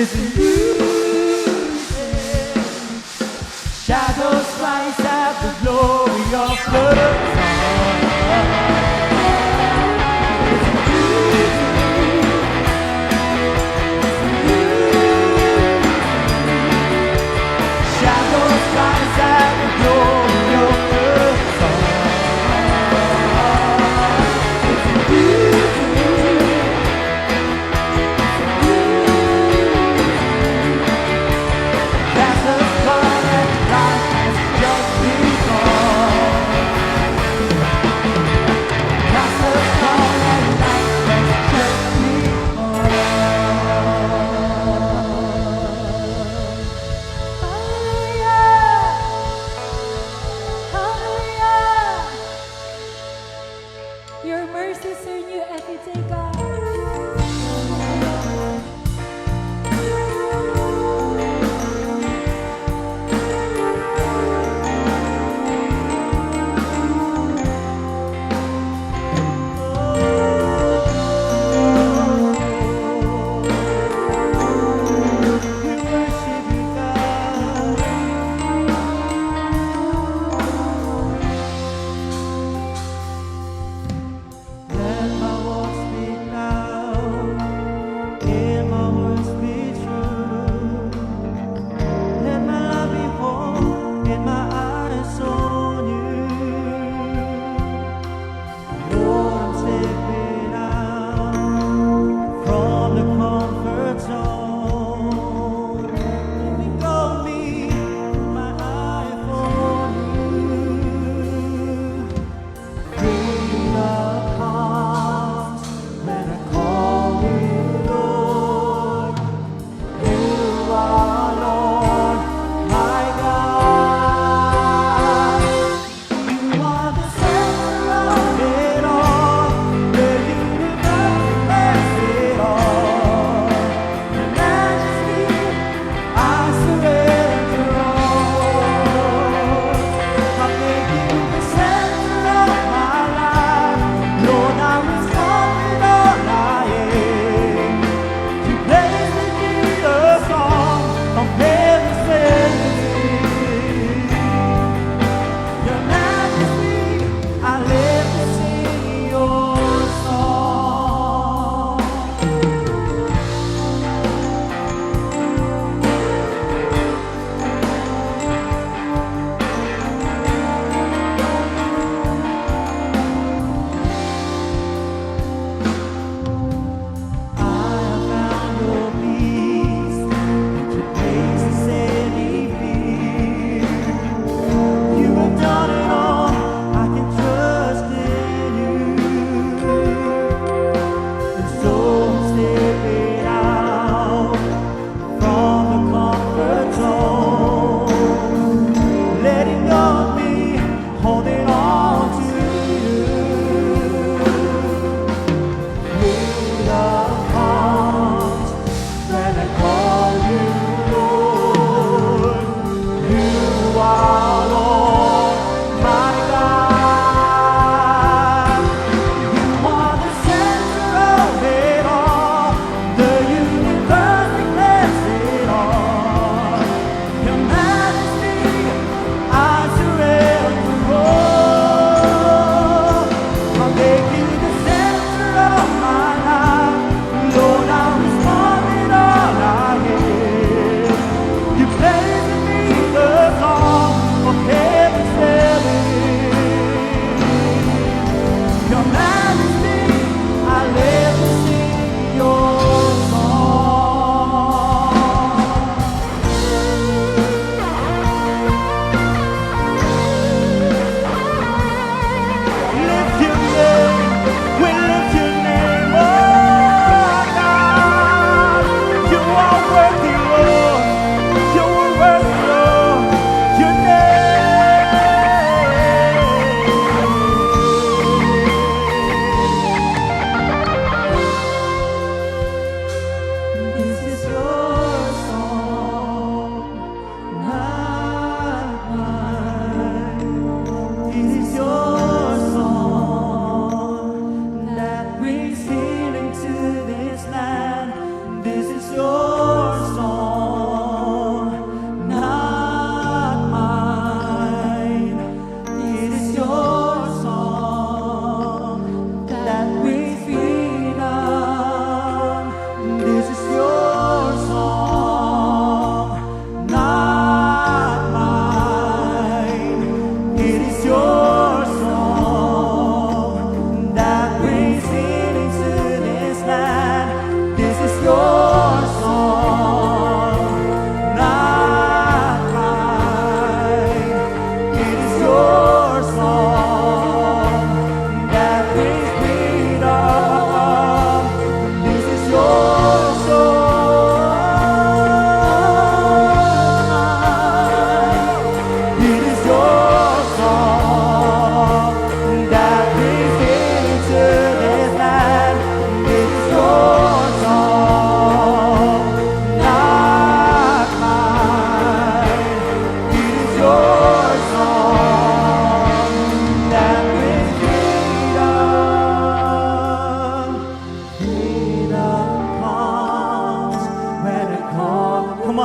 It's a new day.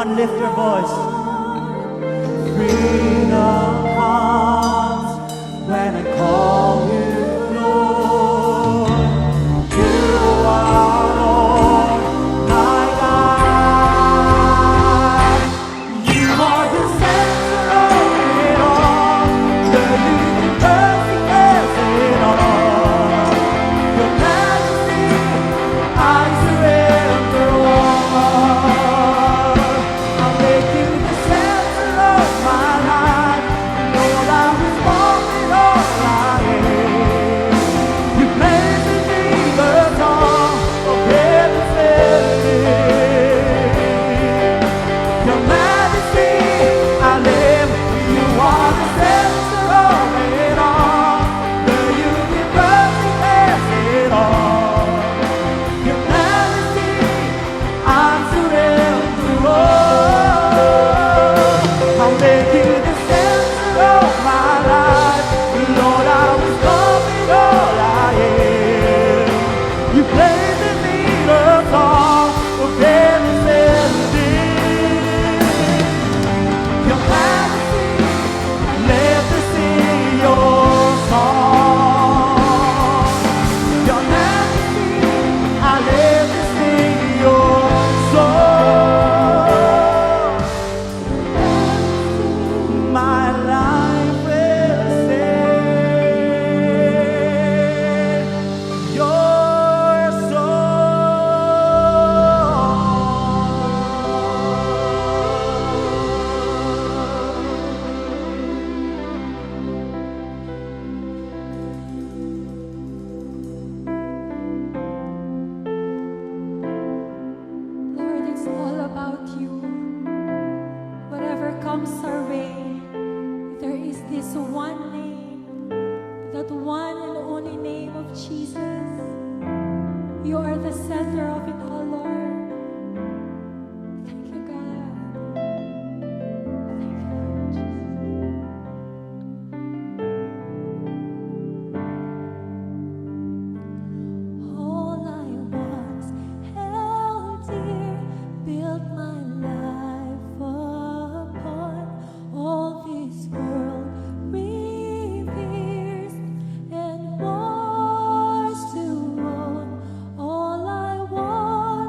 on, lift your voice. Freedom comes when I call you, Lord. You are Lord, my God. You are the center of it all, the universe has it all. Your majesty, I surrender all. I'll make you the center of my life. Lord, I was born with all I am. You place in me the song of heaven's melody. Your majesty, I live. You are the center of it all. The universe has it all. Your majesty, I surrender all. I'll make you the center of my life. Lord, I was born with all I am. You place in me the song of heaven's melody. Your majesty, let us sing your song. Your majesty, I let us sing your song. My life will sing your Lord, it's all about you. Whatever comes our way, there is this one name, that one and only name of Jesus. You are the center of it all, Lord. Thank you, God. Thank you, Lord Jesus. All I once held dear, built my life upon. All this world reveres and wants to own. All I want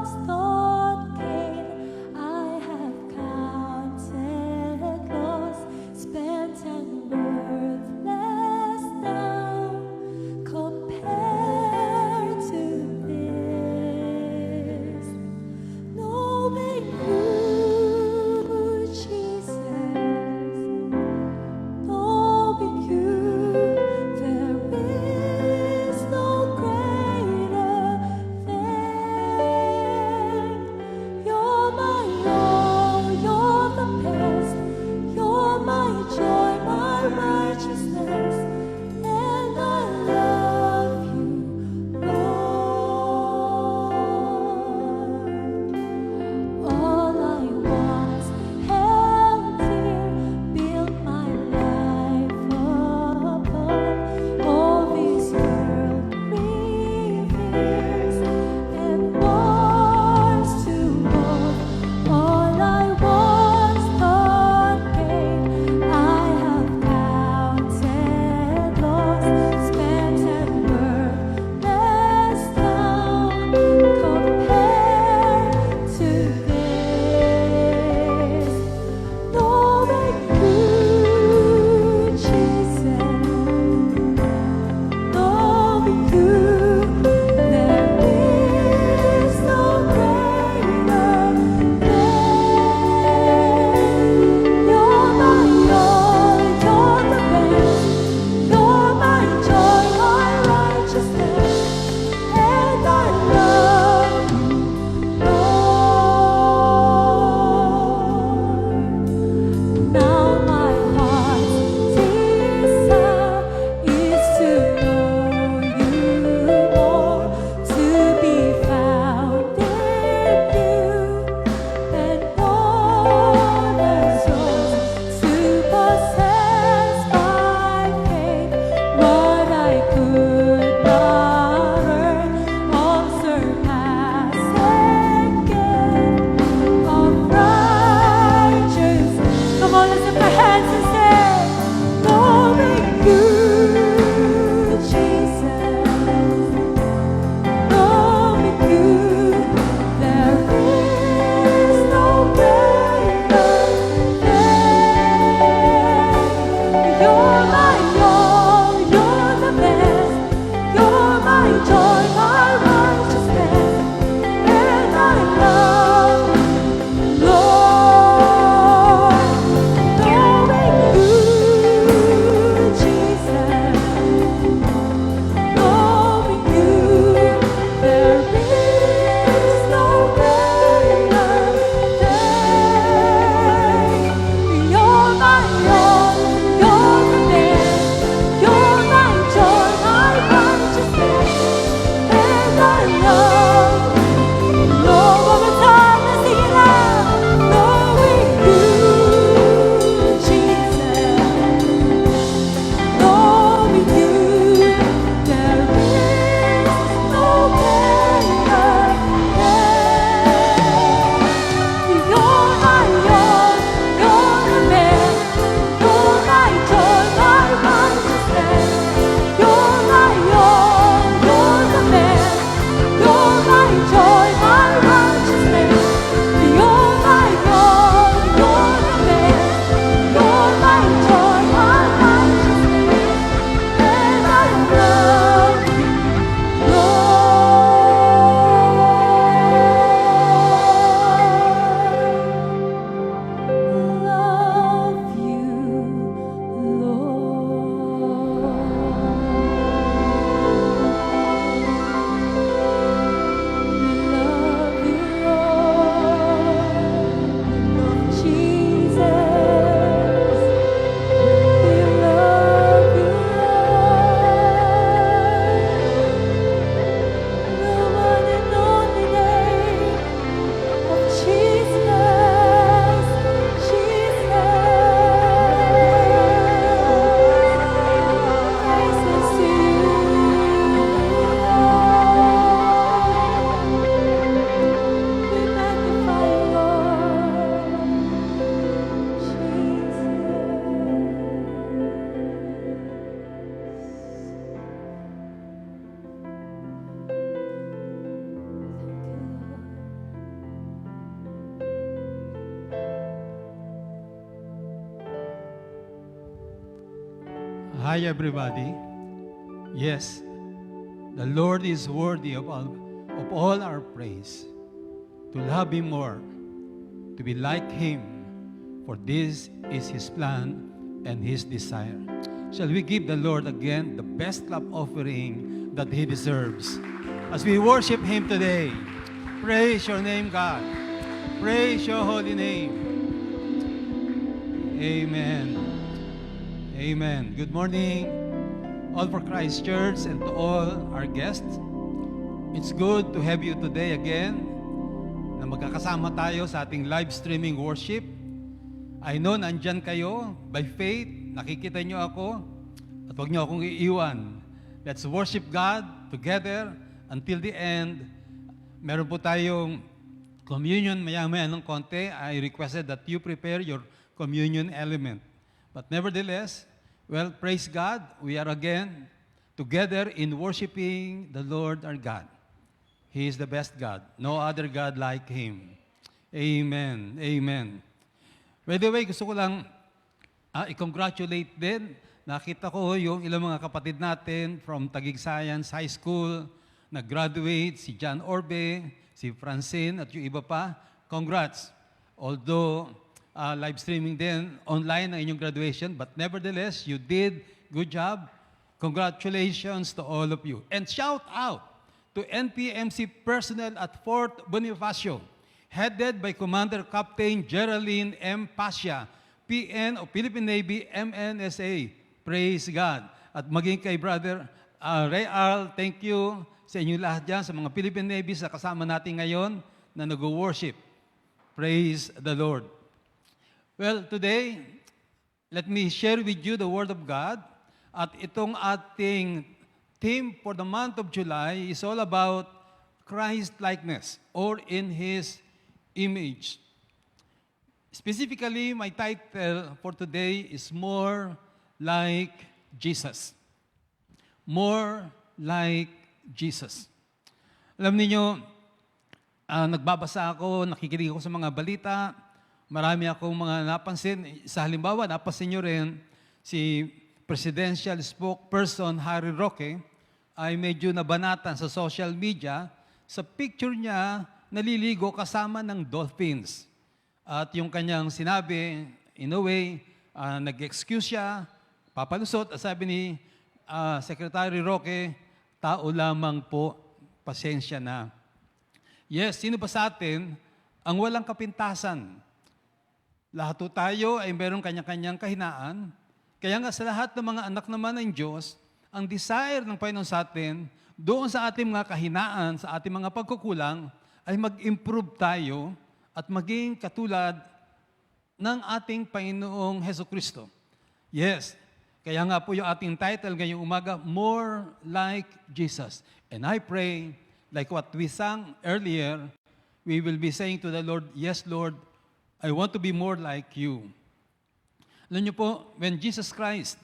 Hi, everybody. Yes, the Lord is worthy of all our praise. To love Him more, to be like Him, for this is His plan and His desire. Shall we give the Lord again the best love offering that He deserves? As we worship Him today, praise Your name, God. Praise Your holy name. Amen. Amen. Good morning, all for Christ Church and to all our guests. It's good to have you today again na magkakasama tayo sa ating live streaming worship. I know nandyan kayo by faith, nakikita nyo ako at huwag nyo akong iiwan. Let's worship God together until the end. Meron po tayong communion maya-maya ng konti. I requested that you prepare your communion element. But nevertheless, well, praise God, we are again together in worshiping the Lord our God. He is the best God. No other God like Him. Amen. Amen. By the way, gusto ko lang i-congratulate din. Nakita ko yung ilang mga kapatid natin from Taguig Science High School, nag-graduate, si John Orbe, si Francine, at yung iba pa. Congrats. Although, live streaming din, online ang inyong graduation, but nevertheless, you did good job. Congratulations to all of you. And shout out to NPMC personnel at Fort Bonifacio, headed by Commander Captain Geraldine M. Pasha, PN o Philippine Navy MNSA. Praise God. At maging kay Brother Ray Arl, thank you sa inyo lahat dyan, sa mga Philippine Navy sa kasama natin ngayon na nag-worship. Praise the Lord. Well, today, let me share with you the Word of God. At itong ating theme for the month of July is all about Christ-likeness or in His image. Specifically, my title for today is More Like Jesus. More like Jesus. Alam niyo, nagbabasa ako, nakikinig ako sa mga balita, marami akong mga napansin. Sa halimbawa, napansin niyo rin si Presidential Spokesperson Harry Roque ay medyo nabanatan sa social media sa picture niya naliligo kasama ng dolphins. At yung kanyang sinabi, in a way, nag-excuse siya, papalusot, at sabi ni Secretary Roque, tao lamang po, pasensya na. Yes, sino ba sa atin ang walang kapintasan? Lahat po tayo ay merong kanya-kanyang kahinaan. Kaya nga sa lahat ng mga anak naman ng Diyos, ang desire ng Panginoon sa atin, doon sa ating mga kahinaan, sa ating mga pagkukulang, ay mag-improve tayo at maging katulad ng ating Panginoong Hesukristo. Yes, kaya nga po yung ating title ngayong umaga, More Like Jesus. And I pray, like what we sang earlier, we will be saying to the Lord, yes, Lord, I want to be more like you. Alam niyo po, when Jesus Christ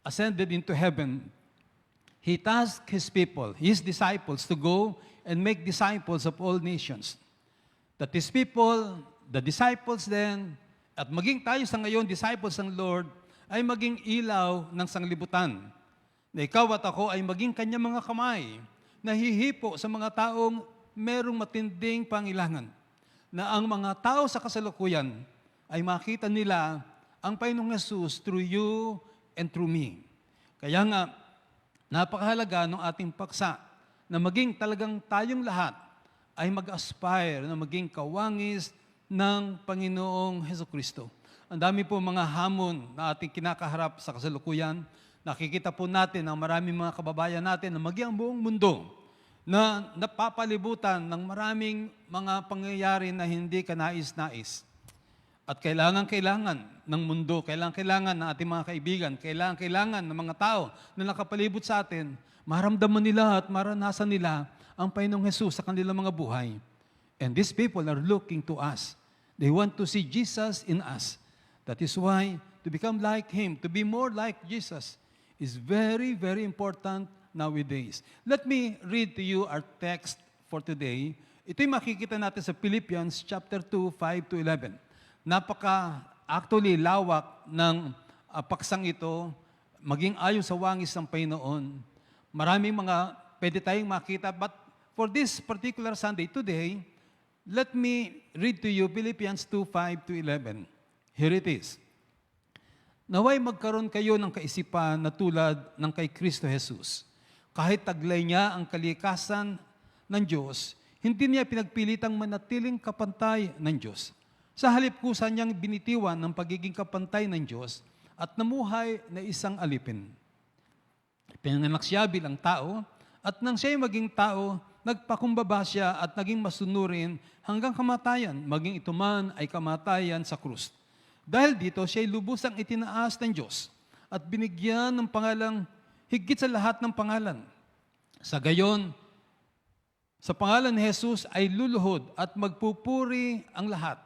ascended into heaven, He tasked His people, His disciples, to go and make disciples of all nations. That His people, the disciples then, at maging tayo sa ngayon, disciples ng Lord, ay maging ilaw ng sanglibutan. Na ikaw at ako ay maging kanyang mga kamay, na hihipo sa mga taong merong matinding pangailangan. Na ang mga tao sa kasalukuyan ay makita nila ang Panginoong Jesus through you and through me. Kaya nga, napakahalaga ng ating paksa na maging talagang tayong lahat ay mag-aspire na maging kawangis ng Panginoong Hesukristo. Ang dami po mga hamon na ating kinakaharap sa kasalukuyan. Nakikita po natin ang maraming mga kababayan natin na maging ang buong mundo na napapalibutan ng maraming mga pangyayari na hindi kanais-nais. At kailangan ng mundo, kailangan ng ating mga kaibigan, kailangan ng mga tao na nakapalibot sa atin, maramdaman nila at maranasan nila ang Panginoong Jesus sa kanilang mga buhay. And these people are looking to us. They want to see Jesus in us. That is why to become like Him, to be more like Jesus, is very, very important nowadays. Let me read to you our text for today. Ito'y makikita natin sa Philippians chapter 2, 5 to 11. Actually lawak ng paksang ito. maging ayon sa wangis ng Panginoon. Maraming mga pwede tayong makita, but for this particular Sunday, today, let me read to you Philippians 2:5-11. Here it is. Naway magkaroon kayo ng kaisipan na tulad ng kay Kristo Jesus. Kahit taglay niya ang kalikasan ng Diyos, hindi niya pinagpilitang manatiling kapantay ng Diyos. Sa halip kusa niyang binitiwan ng pagiging kapantay ng Diyos at namuhay na isang alipin. Pinanganak siya bilang tao at nang siya'y maging tao, nagpakumbaba siya at naging masunurin hanggang kamatayan, maging ito man ay kamatayan sa krus. Dahil dito, siya'y lubusang itinaas ng Diyos at binigyan ng pangalang higit sa lahat ng pangalan. Sa gayon, sa pangalan ni Jesus ay luluhod at magpupuri ang lahat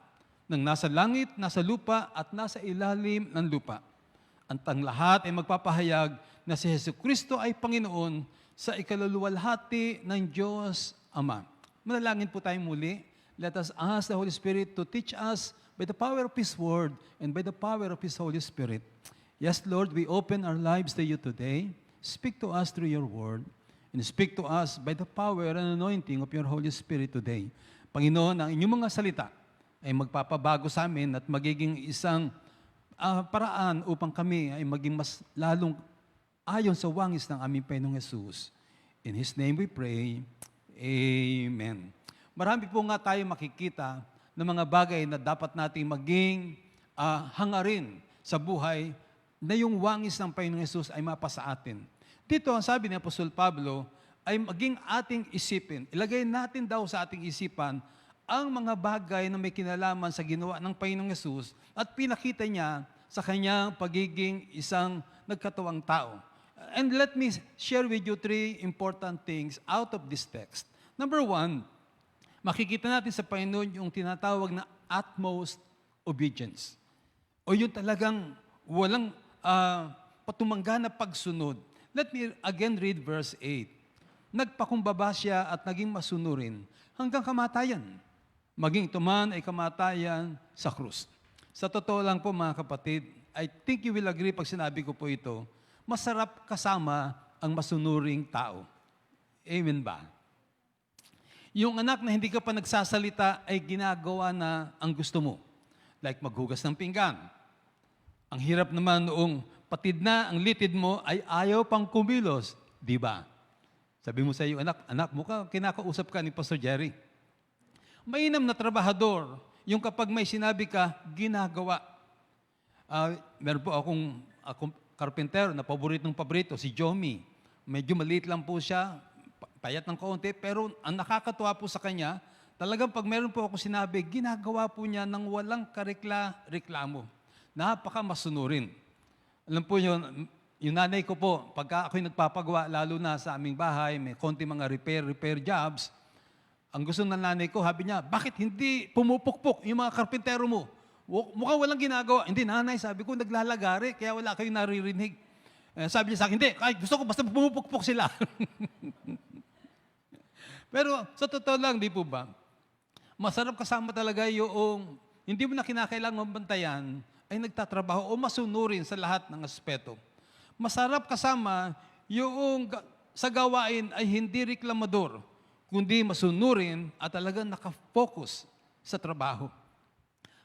ng nasa langit, nasa lupa at nasa ilalim ng lupa. At ang lahat ay magpapahayag na si Jesucristo ay Panginoon sa ikaluluwalhati ng Diyos Ama. Manalangin po tayo muli. Let us ask the Holy Spirit to teach us by the power of His Word and by the power of His Holy Spirit. Yes, Lord, we open our lives to you today. Speak to us through your Word and speak to us by the power and anointing of your Holy Spirit today. Panginoon, ang inyong mga salita ay magpapabago sa amin at magiging isang paraan upang kami ay maging mas lalong ayon sa wangis ng aming Panginoong Jesus. In His name we pray. Amen. Marami po nga tayo makikita ng mga bagay na dapat nating maging hangarin sa buhay na yung wangis ng Panginoong Jesus ay mapasa atin. Dito, ang sabi ni Apostol Pablo ay maging ating isipin. Ilagay natin daw sa ating isipan ang mga bagay na may kinalaman sa ginawa ng Panginoong Jesus at pinakita niya sa kanyang pagiging isang nagkatawang tao. And let me share with you 3 important things out of this text. Number 1, makikita natin sa Panginoon yung tinatawag na utmost obedience. O yung talagang walang patumangga na pagsunod. Let me again read verse 8. Nagpakumbaba siya at naging masunurin hanggang kamatayan. Maging ito man ay kamatayan sa krus. Sa totoo lang po mga kapatid, I think you will agree pag sinabi ko po ito, masarap kasama ang masunuring tao. Amen ba? Yung anak na hindi ka pa nagsasalita ay ginagawa na ang gusto mo. Like maghugas ng pinggan. Ang hirap naman noong patid na ang litid mo ay ayaw pang kumilos. Di ba? Sabi mo sa iyo, anak mo ka, kinakausap ka ni Pastor Jerry. Mainam na trabahador, yung kapag may sinabi ka, ginagawa. Meron po akong karpentero na paborito, si Jomi. Medyo maliit lang po siya, payat ng kaunti, pero ang nakakatuwa po sa kanya, talagang pag meron po ako sinabi, ginagawa po niya ng walang reklamo. Napaka-masunurin. Alam po yun, yung nanay ko po, pagka ako'y nagpapagawa, lalo na sa aming bahay, may konti mga repair jobs, ang gusto ng nanay ko, sabi niya, bakit hindi pumupukpok yung mga karpentero mo? Mukhang walang ginagawa. Hindi, nanay, sabi ko, naglalagari, kaya wala kayong naririnig. Sabi niya sa akin, hindi, gusto ko basta pumupukpok sila. Pero sa totoo lang, di po ba? Masarap kasama talaga yung hindi mo na kinakailangang bantayan, ay nagtatrabaho o masunurin sa lahat ng aspeto. Masarap kasama yung sa gawain ay hindi reklamador, kundi masunurin at talagang nakafocus sa trabaho.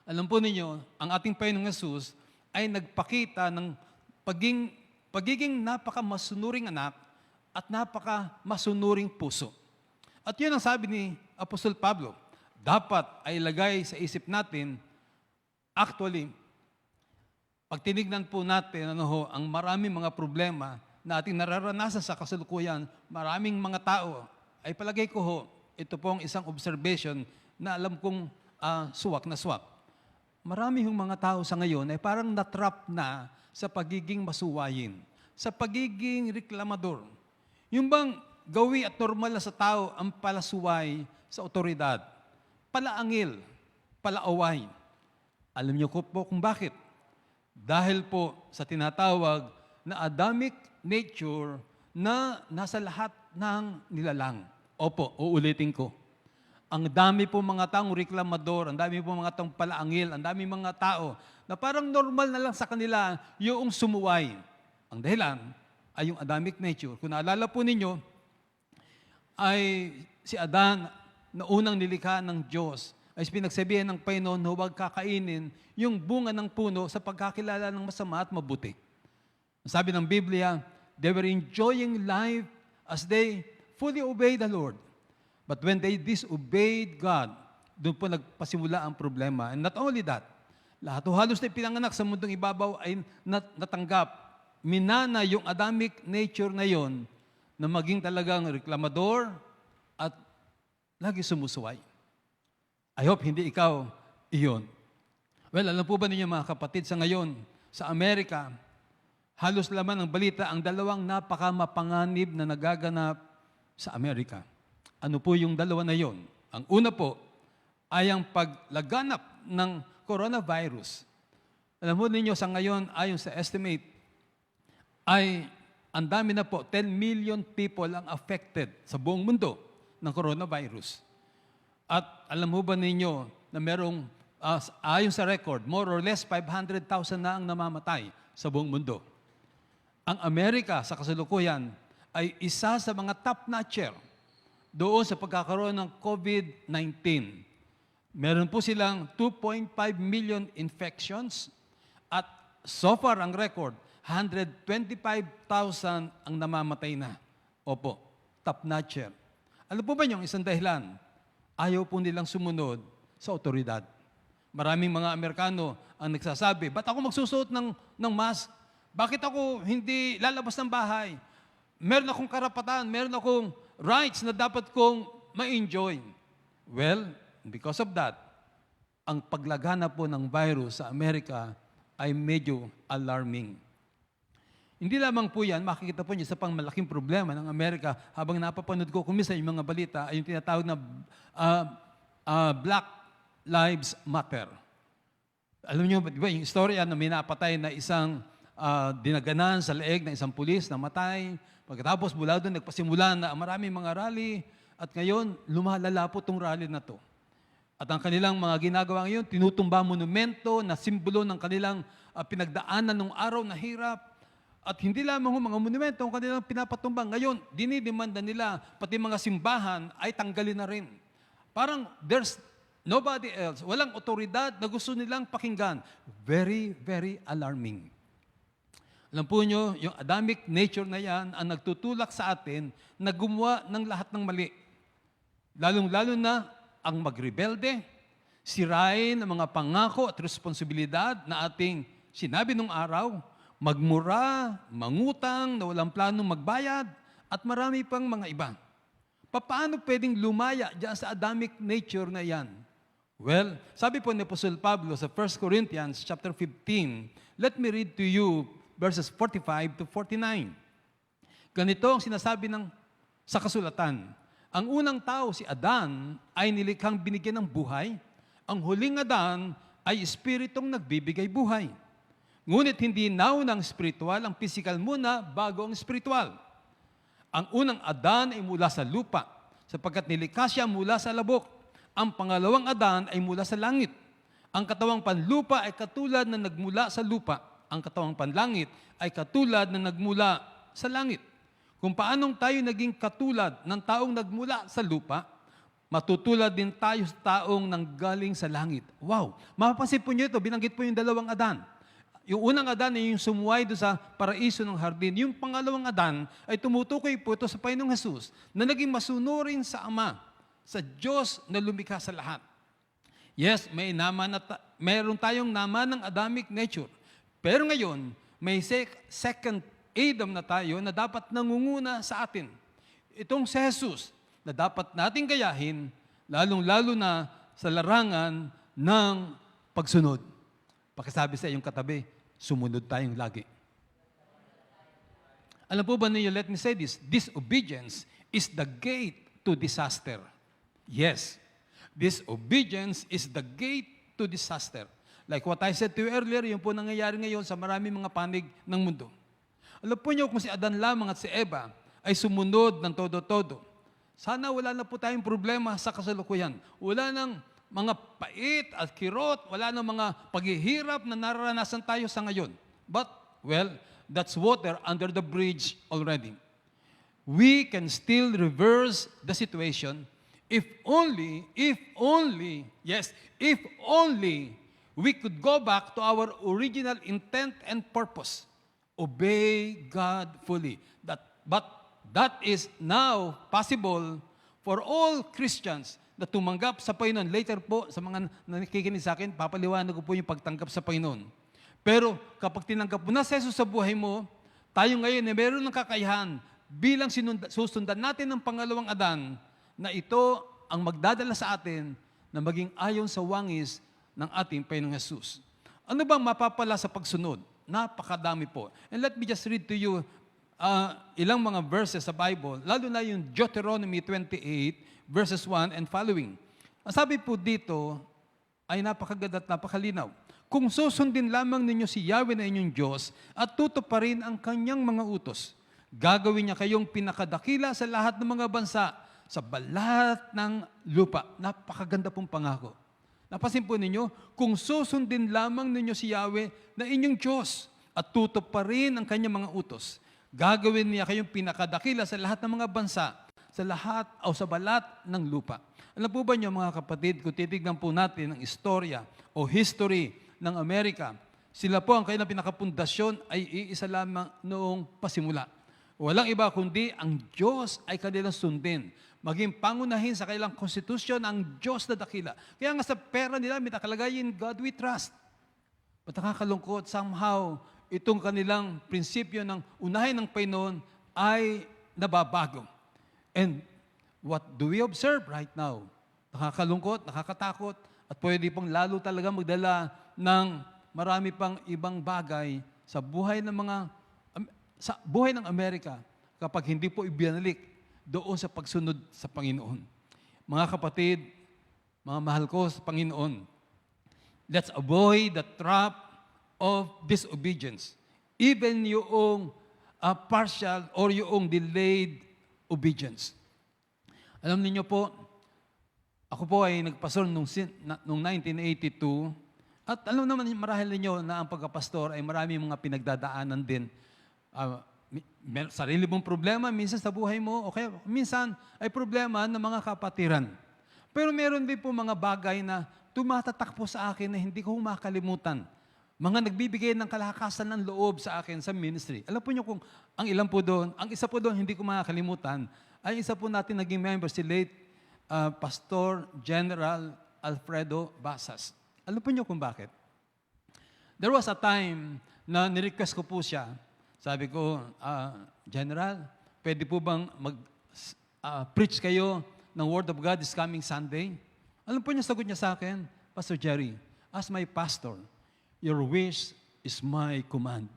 Alam po ninyo, ang ating Panginoong Jesus ay nagpakita ng pagiging napaka-masunuring anak at napaka-masunuring puso. At yun ang sabi ni Apostol Pablo, dapat ay ilagay sa isip natin, actually, pag tinignan po natin ang maraming mga problema na ating nararanasan sa kasalukuyan, maraming mga tao, ay palagay ko ito pong isang observation na alam kong suwak na suwak. Marami yung mga tao sa ngayon ay parang natrap na sa pagiging masuwayin, sa pagiging reklamador. Yung bang gawi at normal na sa tao ang palasuway sa otoridad, palaangil, palaaway. Alam niyo po kung bakit? Dahil po sa tinatawag na Adamic nature na nasa lahat ng nilalang. Opo, uulitin ko. Ang dami po mga taong reklamador, ang dami po mga taong palaangil, ang dami mga tao na parang normal na lang sa kanila yung sumuway. Ang dahilan ay yung Adamic nature. Kung naalala po ninyo, ay si Adan na unang nilikha ng Diyos ay pinagsabihan ng Panginoon na huwag kakainin yung bunga ng puno sa pagkakilala ng masama at mabuti. Sabi ng Biblia, they were enjoying life as they fully obeyed the Lord. But when they disobeyed God, doon po nagpasimula ang problema. And not only that, lahat o halos na pinanganak sa mundong ibabaw ay natanggap. Minana yung Adamic nature na yon na maging talagang reklamador at lagi sumusuway. I hope hindi ikaw iyon. Well, alam po ba ninyo mga kapatid, sa ngayon, sa Amerika, halos laman ng balita ang dalawang napakamapanganib na nagaganap sa Amerika. Ano po yung dalawa na yon? Ang una po ay ang paglaganap ng coronavirus. Alam mo ninyo, sa ngayon, ayon sa estimate, ay ang dami na po, 10 million people ang affected sa buong mundo ng coronavirus. At alam mo ba ninyo na merong, ayon sa record, more or less 500,000 na ang namamatay sa buong mundo. Ang Amerika sa kasalukuyan ay isa sa mga top-notcher doon sa pagkakaroon ng COVID-19. Meron po silang 2.5 million infections at so far ang record, 125,000 ang namamatay na. Opo, top-notcher. Alam po ba yung isang dahilan? Ayaw po nilang sumunod sa otoridad. Maraming mga Amerikano ang nagsasabi, ba't ako magsusuot ng mask? Bakit ako hindi lalabas ng bahay? Meron akong karapatan, meron akong rights na dapat kong ma-enjoy. Well, because of that, ang paglagana po ng virus sa Amerika ay medyo alarming. Hindi lamang po yan, makikita po niyo sa pangmalaking problema ng Amerika habang napapanood ko kumisa yung mga balita ay yung tinatawag na Black Lives Matter. Alam niyo, di ba, yung istorya na may napatay na isang dinaganan sa leeg ng isang pulis na matay. Pagkatapos mula doon, nagpasimula na maraming mga rally at ngayon, lumalala po itong rally na to. At ang kanilang mga ginagawa ngayon, tinutumba monumento na simbolo ng kanilang pinagdaanan ng araw na hirap. At hindi lamang mga monumento ang kanilang pinapatumbang. Ngayon, dinidemanda nila, pati mga simbahan ay tanggalin na rin. Parang there's nobody else. Walang otoridad na gusto nilang pakinggan. Very, very alarming. Alam po nyo, yung Adamic nature na yan ang nagtutulak sa atin na gumawa ng lahat ng mali. Lalong-lalo na ang magrebelde, sirain ang mga pangako at responsibilidad na ating sinabi nung araw, magmura, mangutang, na walang planong magbayad, at marami pang mga iba. Paano pwedeng lumaya dyan sa Adamic nature na yan? Well, sabi po ni Apostle Pablo sa 1 Corinthians chapter 15, let me read to you verses 45 to 49. Ganito ang sinasabi sa kasulatan. Ang unang tao, si Adan, ay nilikhang binigyan ng buhay. Ang huling Adan ay espiritong nagbibigay buhay. Ngunit hindi naunang spiritual, ang physical muna bago ang spiritual. Ang unang Adan ay mula sa lupa, sapagkat nilikha siya mula sa labok. Ang pangalawang Adan ay mula sa langit. Ang katawang panlupa ay katulad na nagmula sa lupa. Ang katawang panlangit ay katulad na nagmula sa langit. Kung paanong tayo naging katulad ng taong nagmula sa lupa, matutulad din tayo sa taong nanggaling sa langit. Wow! Mapapansin po niyo ito, binanggit po yung dalawang Adan. Yung unang Adan ay yung sumuway doon sa paraiso ng hardin. Yung pangalawang Adan ay tumutukoy po ito sa Panginoong Jesus na naging masunurin sa Ama, sa Diyos na lumikha sa lahat. Yes, mayroon tayong naman ng Adamic nature. Pero ngayon, may second Adam na tayo na dapat nangunguna sa atin. Itong si Jesus na dapat nating gayahin, lalong-lalo na sa larangan ng pagsunod. Pakisabi sa iyong katabi, sumunod tayong lagi. Alam po ba niyo, let me say this, disobedience is the gate to disaster. Yes, disobedience is the gate to disaster. Like what I said to you earlier, yun po nangyayari ngayon sa maraming mga panig ng mundo. Alam po niyo kung si Adan lamang at si Eva ay sumunod ng todo-todo. Sana wala na po tayong problema sa kasalukuyan. Wala nang mga pait at kirot, wala nang mga paghihirap na nararanasan tayo sa ngayon. But, well, that's water under the bridge already. We can still reverse the situation if only we could go back to our original intent and purpose. Obey God fully. But that is now possible for all Christians na tumanggap sa Panginoon. Later po, sa mga nakikinig sa akin, papaliwanag ko po yung pagtanggap sa Panginoon. Pero kapag tinanggap mo na si Jesus sa buhay mo, tayo ngayon ay meron ng kakayahan bilang susundan natin ng pangalawang Adan na ito ang magdadala sa atin na maging ayon sa wangis ng ating Panginoong Jesus. Ano bang mapapala sa pagsunod? Napakadami po. And let me just read to you ilang mga verses sa Bible, lalo na yung Deuteronomy 28, verses 1 and following. Ang sabi po dito ay napakaganda at napakalinaw. Kung susundin lamang ninyo si Yahweh na inyong Diyos at tutuparin ang kanyang mga utos, gagawin niya kayong pinakadakila sa lahat ng mga bansa sa balat ng lupa. Napakaganda pong pangako. Napansin po ninyo, kung susundin lamang ninyo si Yahweh na inyong Diyos at tutuparin ang kanyang mga utos, gagawin niya kayong pinakadakila sa lahat ng mga bansa sa lahat o sa balat ng lupa. Alam po ba niyo mga kapatid, kung titignan po natin ang istorya o history ng Amerika, sila po ang kanilang pinakapundasyon ay iisa lamang noong pasimula. Walang iba kundi ang Diyos ay kanilang sundin. Maging pangunahin sa kanilang konstitusyon ang Diyos na dakila. Kaya nga sa pera nila, may nakalagay in God we trust. But nakakalungkot, somehow, itong kanilang prinsipyo ng unahin ng Panginoon ay nababago. And what do we observe right now? Nakakalungkot, nakakatakot, at pwede pong lalo talaga magdala ng marami pang ibang bagay sa buhay ng Amerika kapag hindi po ibinalik doon sa pagsunod sa Panginoon. Mga kapatid, mga mahal ko sa Panginoon, let's avoid the trap of disobedience. Even yung partial or yung delayed obedience. Alam niyo po, ako po ay nagpastor noong 1982 at alam naman marahil ninyo na ang pagkapastor ay marami mga pinagdadaanan din. Sarili mong problema, minsan sa buhay mo, okay, minsan ay problema ng mga kapatiran. Pero meron din po mga bagay na tumatatak po sa akin na hindi ko makalimutan. Mga nagbibigay ng kalakasan ng loob sa akin sa ministry. Alam po niyo kung ang ilan po doon, ang isa po doon hindi ko makakalimutan, ay isa po natin naging member, si late Pastor General Alfredo Basas. Alam po niyo kung bakit? There was a time na nirequest ko po siya. Sabi ko, General, pwede po bang preach kayo ng Word of God this coming Sunday? Alam po niya, sagot niya sa akin, Pastor Jerry, as my pastor, your wish is my command.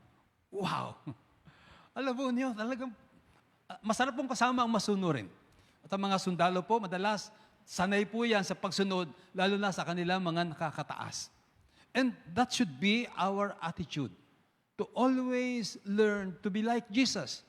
Wow! Alam po niyo, talagang masarap pong kasama ang masunurin. At ang mga sundalo po, madalas, sanay po yan sa pagsunod, lalo na sa kanilang mga nakakataas. And that should be our attitude. To always learn to be like Jesus.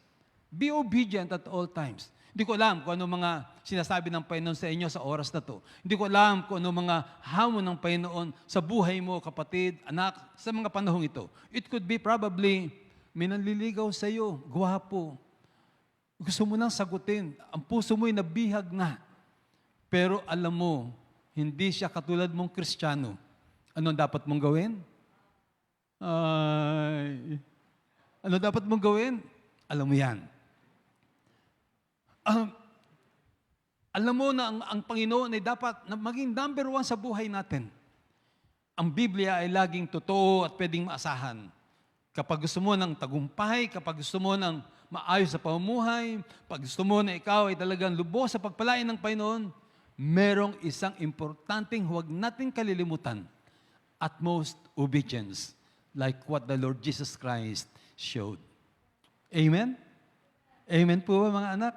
Be obedient at all times. Hindi ko alam kung ano mga sinasabi ng Panginoon sa inyo sa oras na to. Hindi ko alam kung ano mga hamon ng Panginoon sa buhay mo, kapatid, anak, sa mga panahong ito. It could be probably, may nanliligaw sa iyo, gwapo. Gusto mo nang sagutin. Ang puso mo'y nabihag na. Pero alam mo, hindi siya katulad mong Kristiyano. Ano dapat mong gawin? Ano dapat mong gawin? Alam mo yan. Alam mo na ang Panginoon ay dapat na maging number one sa buhay natin. Ang Biblia ay laging totoo at pwedeng maasahan. Kapag gusto mo ng tagumpay, kapag gusto mo ng maayos sa pamumuhay, pag gusto mo na ikaw ay talagang lubos sa pagpalain ng Panginoon, merong isang importanteng huwag nating kalilimutan. Utmost obedience. Like what the Lord Jesus Christ showed. Amen? Amen po mga anak?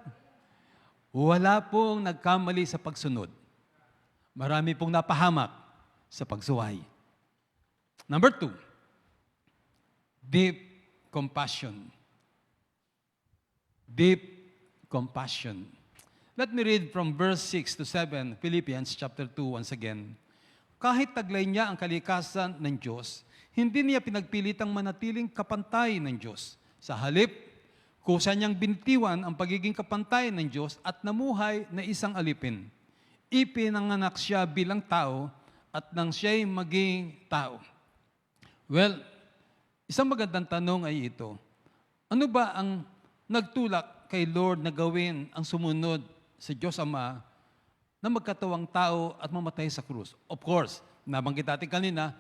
Wala pong nagkamali sa pagsunod. Marami pong napahamak sa pagsuway. Number 2, deep compassion. Deep compassion. Let me read from verse 6 to 7, Philippians chapter 2 once again. Kahit taglay niya ang kalikasan ng Diyos, hindi niya pinagpilitang manatiling kapantay ng Diyos. Sa halip, kusa niyang bintiwan ang pagiging kapantay ng Diyos at namuhay na isang alipin. Ipinanganak siya bilang tao at nang siya'y maging tao. Well, isang magandang tanong ay ito. Ano ba ang nagtulak kay Lord na gawin ang sumunod sa Diyos Ama na magkatawang tao at mamatay sa krus? Of course, nabanggit natin kanina,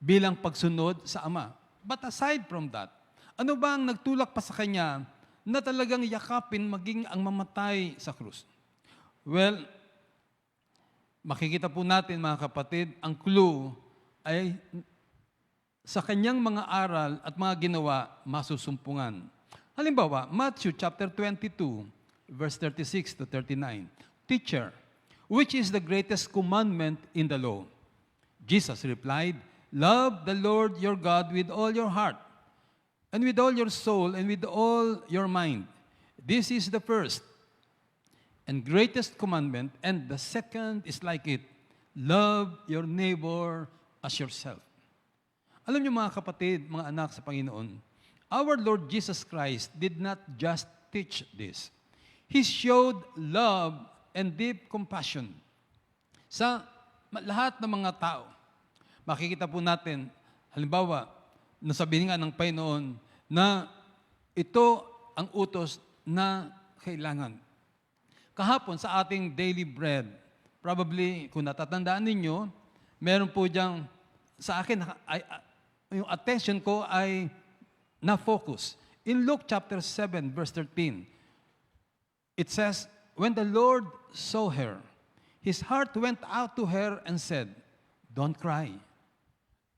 bilang pagsunod sa Ama. But aside from that, ano ba ang nagtulak pa sa Kanya na talagang yakapin maging ang mamatay sa krus? Well, makikita po natin mga kapatid, ang clue ay sa Kanyang mga aral at mga ginawa masusumpungan. Halimbawa, Matthew chapter 22, verse 36 to 39. Teacher, which is the greatest commandment in the law? Jesus replied, love the Lord your God with all your heart, and with all your soul, and with all your mind. This is the first and greatest commandment, and the second is like it. Love your neighbor as yourself. Alam niyo mga kapatid, mga anak sa Panginoon, our Lord Jesus Christ did not just teach this. He showed love and deep compassion sa lahat ng mga tao. Makikita po natin, halimbawa, nasabi nga ng Panginoon na ito ang utos na kailangan. Kahapon sa ating daily bread, probably kung natatandaan ninyo, meron po diyang, sa akin, yung attention ko ay na-focus. In Luke chapter 7, verse 13, it says, when the Lord saw her, his heart went out to her and said, don't cry.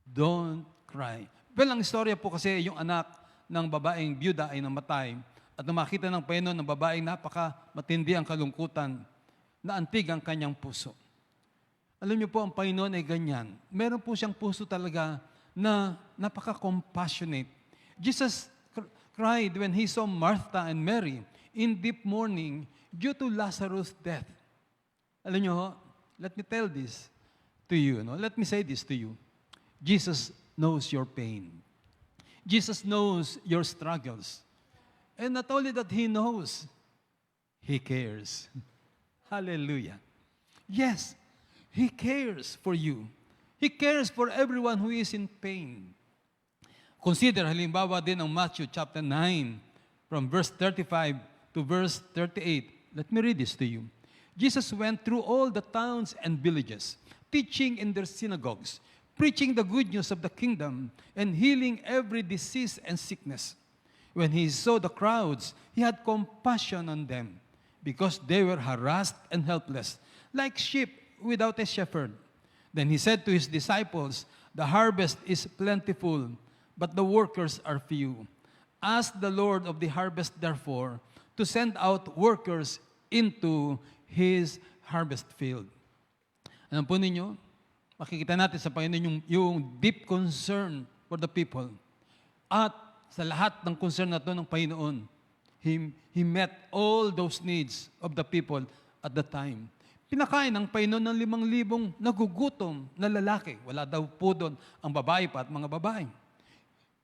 Don't cry. Well, ang istorya po kasi yung anak ng babaeng byuda ay namatay at nang makita ng Panginoon ng babaeng napaka-matindi ang kalungkutan na antig ang kanyang puso. Alam niyo po, ang Panginoon ay ganyan. Meron po siyang puso talaga na napaka-compassionate. Jesus cried when he saw Martha and Mary in deep mourning due to Lazarus' death. Alam niyo, let me tell this to you. No? Let me say this to you. Jesus knows your pain. Jesus knows your struggles. And not only that He knows, He cares. Hallelujah. Yes, He cares for you. He cares for everyone who is in pain. Consider halimbawa din ang Matthew chapter 9 from verse 35 to verse 38. Let me read this to you. Jesus went through all the towns and villages, teaching in their synagogues, preaching the good news of the kingdom, and healing every disease and sickness. When He saw the crowds, He had compassion on them, because they were harassed and helpless, like sheep without a shepherd. Then He said to His disciples, the harvest is plentiful, but the workers are few. Ask the Lord of the harvest, therefore, to send out workers into His harvest field. Alam po ninyo, makikita natin sa Panginoon yung deep concern for the people. At sa lahat ng concern na ito ng Panginoon, He met all those needs of the people at the time. Pinakain ng Panginoon ng 5,000 nagugutom na lalaki. Wala daw po doon ang babae pa at mga babae.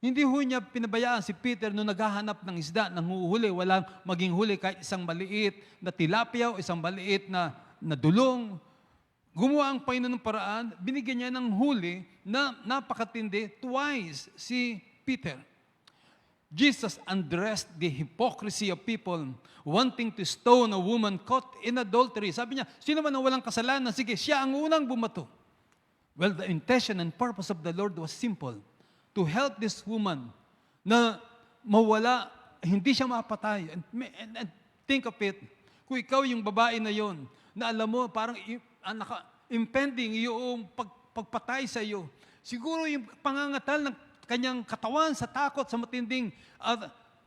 Hindi ho niya pinabayaan si Peter nung naghahanap ng isda, nang huhuli, walang maging huli kahit isang maliit na tilapia o isang maliit na dulong. Gumawa ang Panginoon ng paraan, binigyan niya ng huli na napakatindi twice si Peter. Jesus addressed the hypocrisy of people wanting to stone a woman caught in adultery. Sabi niya, sino man ang walang kasalanan, sige, siya ang unang bumato. Well, the intention and purpose of the Lord was simple. To help this woman na mawala, hindi siya mapatay. And think of it, kung ikaw yung babae na yon, na alam mo, parang impending yung pagpatay sa iyo. Siguro yung pangangatal ng kanyang katawan sa takot, sa matinding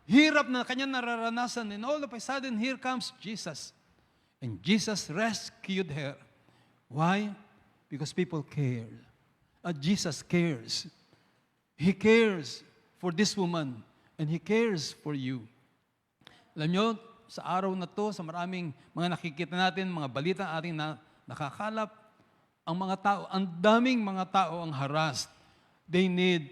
hirap na kanyang nararanasan. And all of a sudden, here comes Jesus. And Jesus rescued her. Why? Because people care. Jesus cares. He cares for this woman. And He cares for you. Alam nyo, sa araw na to, sa maraming mga nakikita natin, mga balita ating nakakalap, ang daming mga tao ang harassed. They need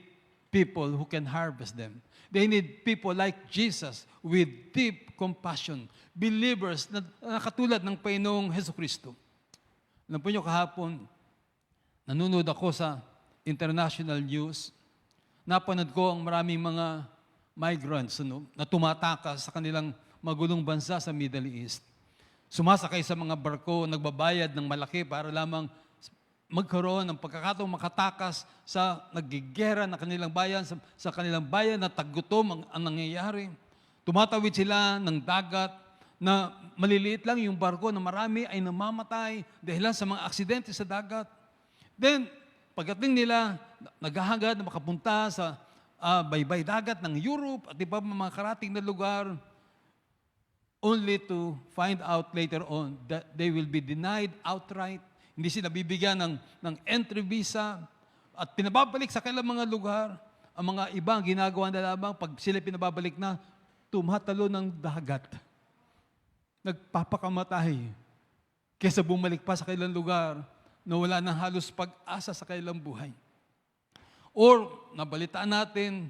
people who can harvest them. They need people like Jesus with deep compassion. Believers na katulad ng Panginoong Hesukristo. Alam po nyo, kahapon, nanonood ako sa international news. Napanood ko ang maraming mga migrants na tumatakas sa kanilang magulong bansa sa Middle East. Sumasakay sa mga barko, nagbabayad ng malaki para lamang magkaroon ng pagkakataong makatakas sa nagigera na kanilang bayan, sa kanilang bayan na taggutom ang nangyayari. Tumatawid sila ng dagat na maliliit lang yung barko na marami ay namamatay dahil sa mga aksidente sa dagat. Then, pagdating nila, naghahangad na makapunta sa baybay dagat ng Europe at iba mga karating na lugar, only to find out later on that they will be denied outright. Hindi sila bibigyan ng entry visa at pinababalik sa kanilang mga lugar. Ang mga ibang ginagawa na lamang pag sila pinababalik na, tumatalo ng dagat. Nagpapakamatay kaysa bumalik pa sa kanilang lugar na wala nang halos pag-asa sa kanilang buhay. Or, nabalitaan natin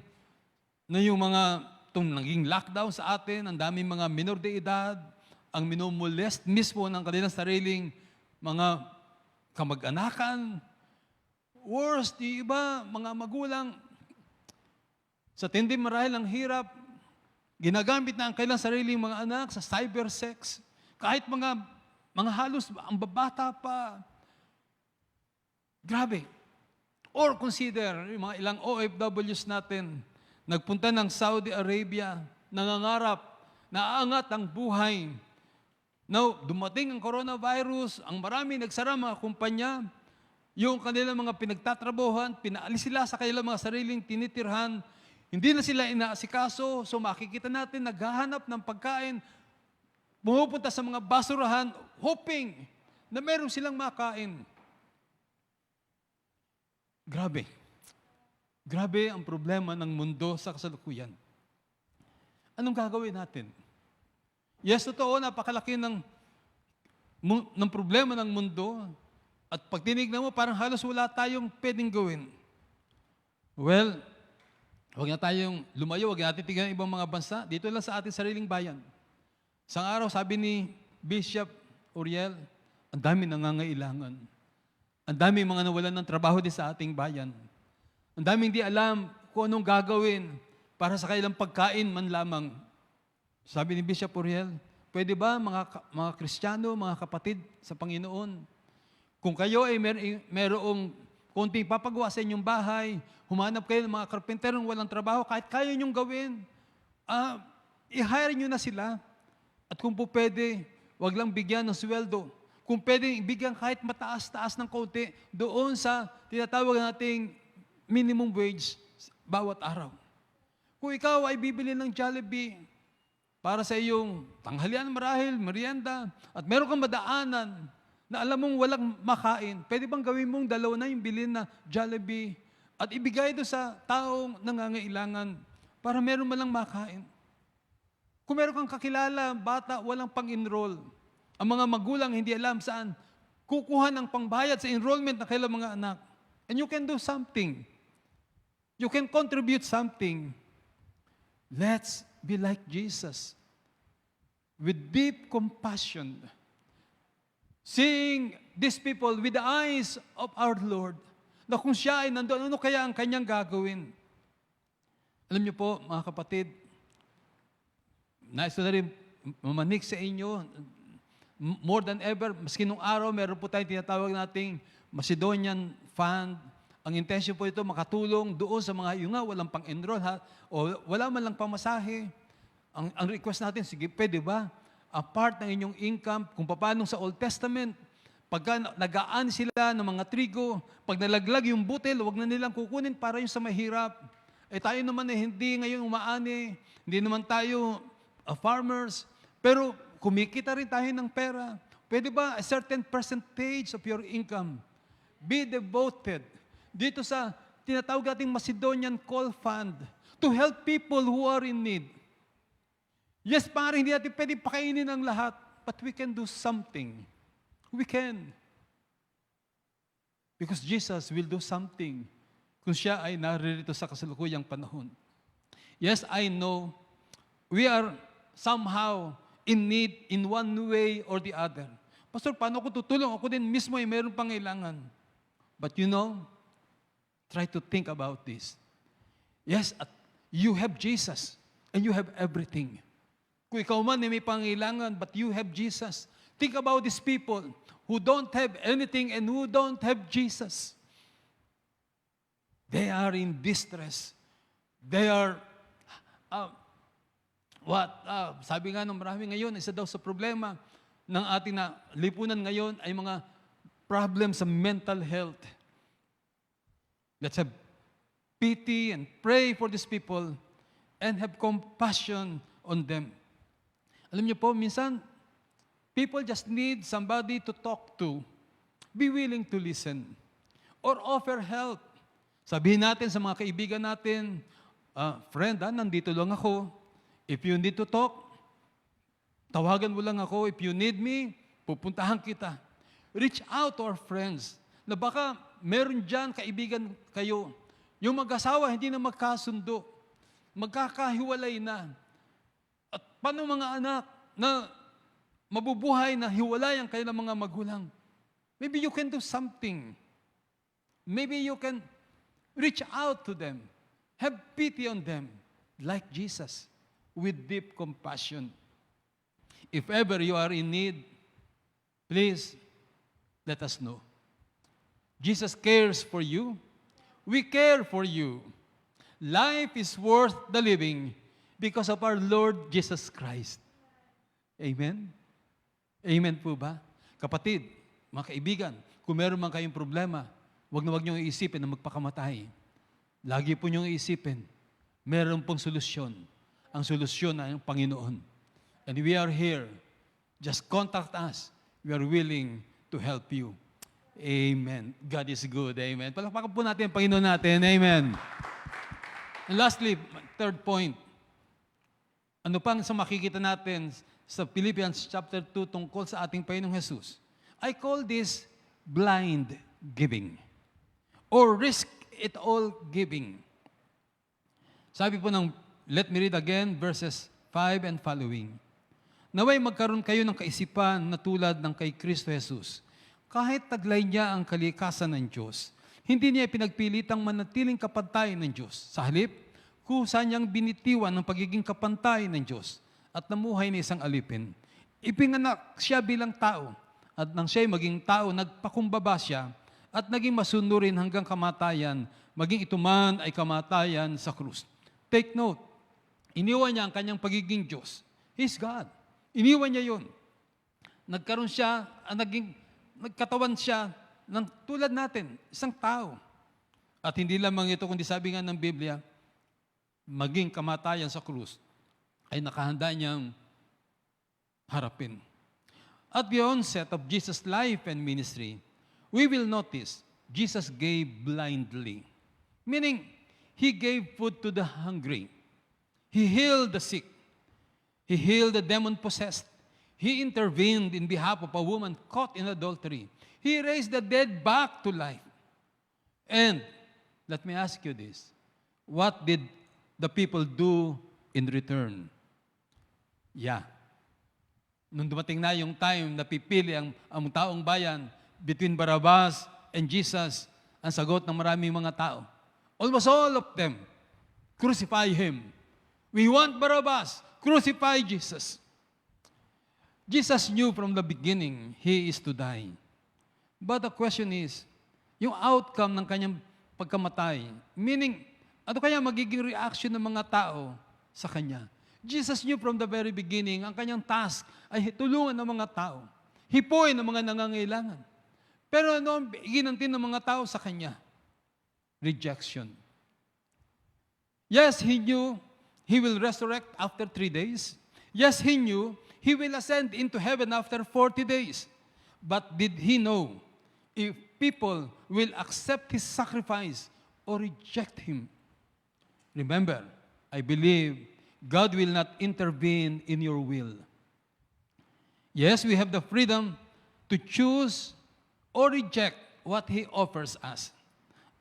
na yung mga itong naging lockdown sa atin, ang daming mga minor de edad, ang minumolest mismo ng kanilang sariling mga kamag-anakan. Worse, di iba, mga magulang, sa tindi marahil ang hirap, ginagamit na ang kanilang sariling mga anak sa cybersex. Kahit mga halos, ang babata pa. Grabe. Or consider, yung mga ilang OFWs natin, nagpunta ng Saudi Arabia, nangangarap, naaangat ang buhay. Now, dumating ang coronavirus, ang marami nagsara mga kumpanya, yung kanilang mga pinagtatrabuhan, pinaalis sila sa kanilang mga sariling tinitirhan, hindi na sila inaasikaso, so makikita natin, naghahanap ng pagkain, pumupunta sa mga basurahan, hoping na meron silang makain. Grabe. Grabe ang problema ng mundo sa kasalukuyan. Anong gagawin natin? Yes, totoo, napakalaki ng problema ng mundo. At pag tinignan mo, parang halos wala tayong pwedeng gawin. Well, huwag na tayong lumayo, huwag natin tignan ibang mga bansa. Dito lang sa ating sariling bayan. Isang araw, sabi ni Bishop Uriel, ang dami nangangailangan. Ang dami mga nawalan ng trabaho din sa ating bayan. Ang daming di alam kung anong gagawin para sa kanilang pagkain man lamang. Sabi ni Bishop Uriel, pwede ba mga Kristiyano, mga kapatid sa Panginoon, kung kayo ay merong konting papagawa sa inyong bahay, humanap kayo ng mga karpenterong walang trabaho, kahit kaya niyong gawin, i-hire niyo na sila. At kung po pwede, wag lang bigyan ng sweldo. Kung pwede, ibigyan kahit mataas-taas ng konti doon sa tinatawag nating minimum wage bawat araw. Kung ikaw ay bibili ng Jollibee para sa iyong tanghalian marahil, merienda, at meron kang madaanan na alam mong walang makain, pwede bang gawin mong dalawa na yung bilhin na Jollibee at ibigay doon sa taong nangangailangan para meron malang makain? Kung meron kang kakilala, bata, walang pang-enroll, ang mga magulang hindi alam saan kukuha ng pangbayad sa enrollment ng kailang mga anak, and you can do something. You can contribute something. Let's be like Jesus. With deep compassion. Seeing these people with the eyes of our Lord. Na kung siya ay nandoon, ano kaya ang kanyang gagawin? Alam niyo po, mga kapatid, nais ko na rin mamanig sa inyo, more than ever, maski nung araw, meron po tayong tinatawag nating Macedonian Fund. Ang intention po ito, makatulong doon sa mga yung nga, walang pang-enroll o wala man lang pamasahe. Ang request natin, sige, pwede ba? A part ng inyong income, kung paano sa Old Testament, pagka nagaan sila ng mga trigo, pag nalaglag yung butil, wag na nilang kukunin para yung sa mahirap. Eh tayo naman hindi ngayon umaani, hindi naman tayo farmers, pero kumikita rin tayo ng pera. Pwede ba a certain percentage of your income be devoted dito sa tinatawag nating Macedonian Call Fund to help people who are in need? Yes, parang hindi natin pwede pakainin ang lahat, but we can do something. We can. Because Jesus will do something kung siya ay naririto sa kasalukuyang panahon. Yes, I know we are somehow in need in one way or the other. Pastor, paano ko tutulong? Ako din mismo ay mayroong pangailangan. But you know, try to think about this. Yes, you have Jesus and you have everything. Kung ikaw man ay may pangailangan, but you have Jesus. Think about these people who don't have anything and who don't have Jesus. They are in distress. They are, sabi nga ng marami ngayon, isa daw sa problema ng ating lipunan ngayon ay mga problems sa mental health. Let's have pity and pray for these people and have compassion on them. Alam niyo po, minsan, people just need somebody to talk to, be willing to listen, or offer help. Sabihin natin sa mga kaibigan natin, friend, nandito lang ako. If you need to talk, tawagan mo lang ako. If you need me, pupuntahan kita. Reach out to our friends na baka meron dyan, kaibigan kayo. Yung mag-asawa, hindi na magkasundo. Magkakahiwalay na. At paano mga anak na mabubuhay na hiwalay ang kanilang mga magulang? Maybe you can do something. Maybe you can reach out to them. Have pity on them, like Jesus, with deep compassion. If ever you are in need, please let us know. Jesus cares for you. We care for you. Life is worth the living because of our Lord Jesus Christ. Amen? Amen po ba? Kapatid, mga kaibigan, kung meron man kayong problema, wag niyong iisipin na magpakamatay. Lagi po niyong iisipin, meron pong solusyon. Ang solusyon ay ang Panginoon. And we are here. Just contact us. We are willing to help you. Amen. God is good. Amen. Palakpakan po natin ang Panginoon natin. Amen. And lastly, third point. Ano pang sa makikita natin sa Philippians chapter 2 tungkol sa ating Panginoong Jesus? I call this blind giving or risk it all giving. Sabi po let me read again verses 5 and following. Naway magkaroon kayo ng kaisipan na tulad ng kay Kristo Jesus. Kahit taglay niya ang kalikasan ng Diyos, hindi niya pinagpilitang manatiling kapantay ng Diyos. Sa halip, kusa niyang binitiwan ng pagiging kapantay ng Diyos at namuhay na isang alipin. Ipinganak siya bilang tao at nang siya'y maging tao, nagpakumbaba siya at naging masunurin hanggang kamatayan, maging ito man ay kamatayan sa krus. Take note, iniwan niya ang kanyang pagiging Diyos. He's God. Iniwan niya yun. Nagkaroon siya, nagkatawan siya ng tulad natin, isang tao. At hindi lamang ito, kundi sabi nga ng Biblia, maging kamatayan sa krus, ay nakahanda niyang harapin. At the onset of Jesus' life and ministry, we will notice Jesus gave blindly. Meaning, He gave food to the hungry. He healed the sick. He healed the demon-possessed. He intervened in behalf of a woman caught in adultery. He raised the dead back to life. And, let me ask you this. What did the people do in return? Nung dumating na yung time na pipili ang taong bayan between Barabbas and Jesus, ang sagot ng maraming mga tao, almost all of them, crucify Him. We want Barabbas. Crucify Jesus. Jesus knew from the beginning He is to die. But the question is, yung outcome ng kanyang pagkamatay, meaning, ano kaya magiging reaction ng mga tao sa Kanya? Jesus knew from the very beginning, ang kanyang task ay tulungan ng mga tao. Hipoy ng mga nangangailangan. Pero ano ang ginanti ng mga tao sa Kanya? Rejection. Yes, He knew He will resurrect after 3 days. Yes, He knew He will ascend into heaven after 40 days. But did He know if people will accept His sacrifice or reject Him? Remember, I believe God will not intervene in your will. Yes, we have the freedom to choose or reject what He offers us.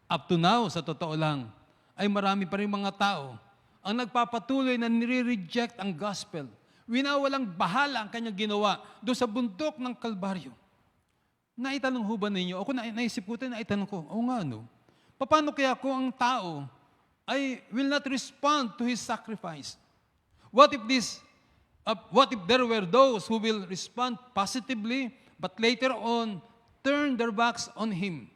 Up to now, sa totoo lang, ay marami pa rin mga tao ang nagpapatuloy na nire-reject ang gospel. Winawalang bahala ang kanyang ginawa doon sa bundok ng Kalbaryo. Naitanong ho ba ninyo? Ako naisip ko tayo, naitanong ko, oo nga no. Paano kaya kung ang tao ay will not respond to his sacrifice? What if there were those who will respond positively but later on turn their backs on Him?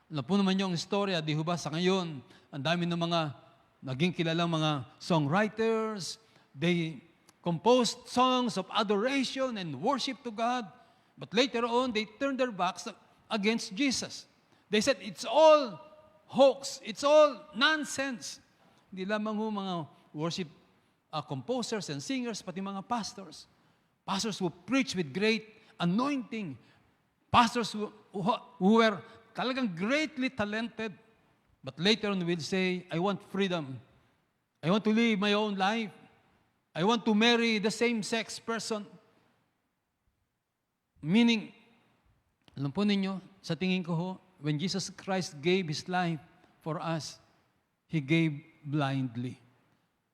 Alam po naman yung istorya, di ho ba, sa ngayon, ang dami ng mga naging kilalang mga songwriters, they composed songs of adoration and worship to God, but later on, they turned their backs against Jesus. They said, it's all hoax, it's all nonsense. Hindi lamang ho mga worship composers and singers, pati mga pastors. Pastors who preach with great anointing. Pastors who were talagang greatly talented, but later on will say, I want freedom. I want to live my own life. I want to marry the same-sex person. Meaning, alam po ninyo, sa tingin ko ho, when Jesus Christ gave His life for us, He gave blindly.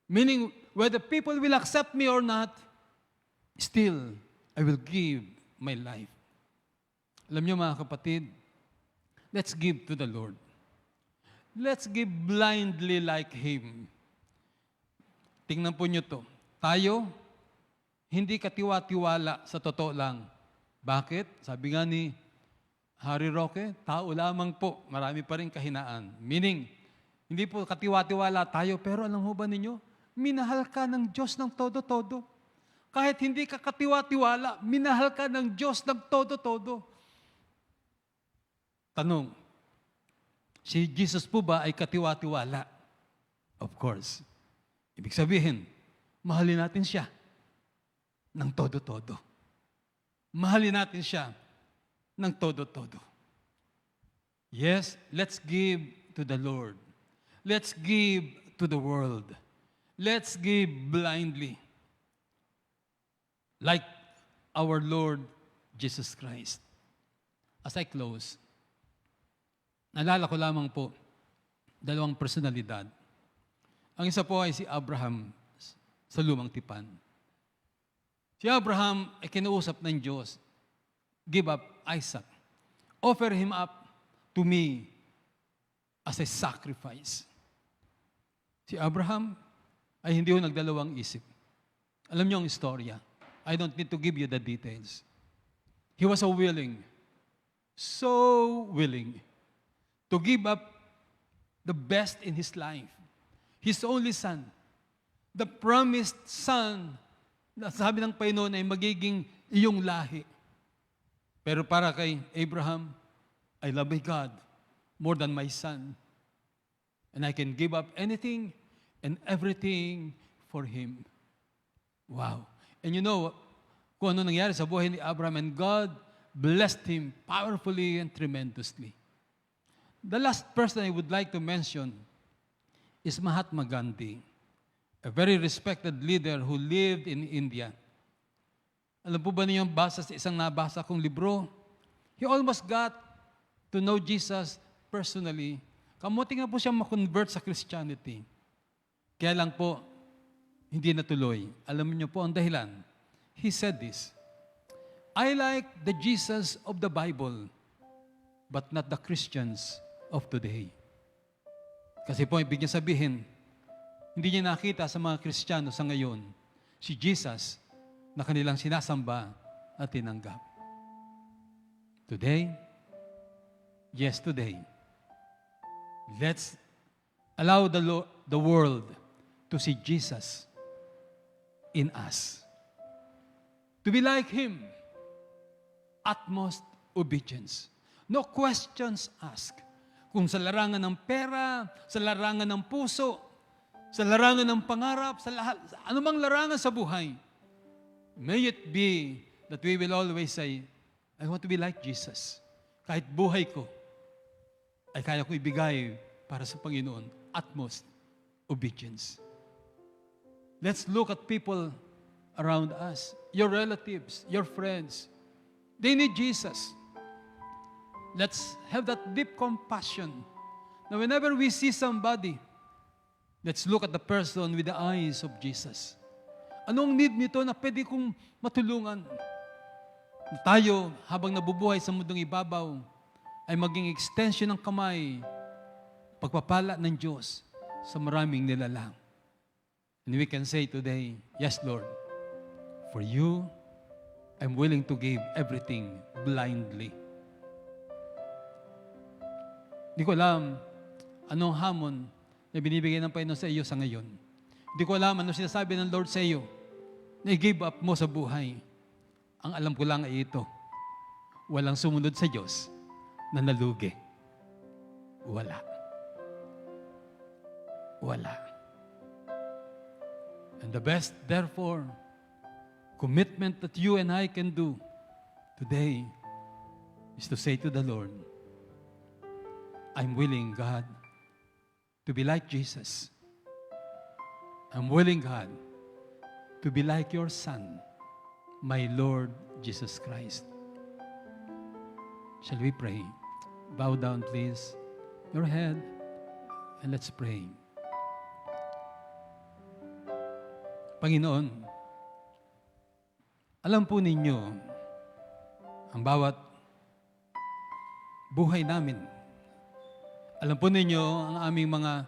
Meaning, whether people will accept me or not, still, I will give my life. Alam niyo mga kapatid, let's give to the Lord. Let's give blindly like Him. Tingnan po niyo to. Tayo, hindi katiwa-tiwala sa totoo lang. Bakit? Sabi nga ni Harry Roque, tao lamang po, marami pa rin kahinaan. Meaning, hindi po katiwa-tiwala tayo, pero alam mo ba ninyo, minahal ka ng Diyos ng todo-todo. Kahit hindi ka katiwa-tiwala, minahal ka ng Diyos ng todo-todo. Tanong, si Jesus po ba ay katiwa-tiwala? Of course. Ibig sabihin, mahalin natin siya ng todo-todo. Mahalin natin siya ng todo-todo. Yes, let's give to the Lord. Let's give to the world. Let's give blindly. Like our Lord Jesus Christ. As I close, naalala ko lamang po, dalawang personalidad. Ang isa po ay si Abraham sa Lumang Tipan. Si Abraham ay kinausap ng Diyos, give up Isaac. Offer him up to me as a sacrifice. Si Abraham ay hindi ho nagdalawang isip. Alam niyo ang istorya. I don't need to give you the details. He was so willing to give up the best in his life. His only son, the promised son, na sabi ng Panginoon ay magiging iyong lahi. Pero para kay Abraham, I love my God more than my son. And I can give up anything and everything for him. Wow. And you know, kung ano nangyari sa buhay ni Abraham, and God blessed him powerfully and tremendously. The last person I would like to mention is Mahatma Gandhi, a very respected leader who lived in India. Alam po ba niyo basa sa isang nabasa kong libro? He almost got to know Jesus personally. Kamuti nga po siya ma-convert sa Christianity. Kaya lang po, hindi natuloy. Alam niyo po ang dahilan. He said this, I like the Jesus of the Bible, but not the Christians of today. Kasi po, ibig niya sabihin, hindi niya nakita sa mga Kristiyano sa ngayon, si Jesus na kanilang sinasamba at tinanggap. Today, yes, today, let's allow the world to see Jesus in us. To be like Him, utmost obedience. No questions asked. Kung sa larangan ng pera, sa larangan ng puso, sa larangan ng pangarap, sa lahat, anumang larangan sa buhay, may it be that we will always say, I want to be like Jesus. Kahit buhay ko, ay kaya ko ibigay para sa Panginoon, utmost obedience. Let's look at people around us, your relatives, your friends. They need Jesus. Let's have that deep compassion na whenever we see somebody, let's look at the person with the eyes of Jesus. Anong need nito na pwede kong matulungan? Na tayo, habang nabubuhay sa mundong ibabaw, ay maging extension ng kamay, pagpapala ng Diyos sa maraming nilalang. And we can say today, yes, Lord, for you, I'm willing to give everything blindly. Hindi ko alam anong hamon na binibigay ng Panginoon sa iyo sa ngayon. Hindi ko alam anong sinasabi ng Lord sa iyo na i-give up mo sa buhay. Ang alam ko lang ay ito, walang sumunod sa Diyos na nalugi. Wala. Wala. And the best, therefore, commitment that you and I can do today is to say to the Lord, I'm willing, God, to be like Jesus. I'm willing, God, to be like your Son, my Lord Jesus Christ. Shall we pray? Bow down, please, your head, and let's pray. Panginoon, alam po ninyo ang bawat buhay namin. Alam po ninyo ang aming mga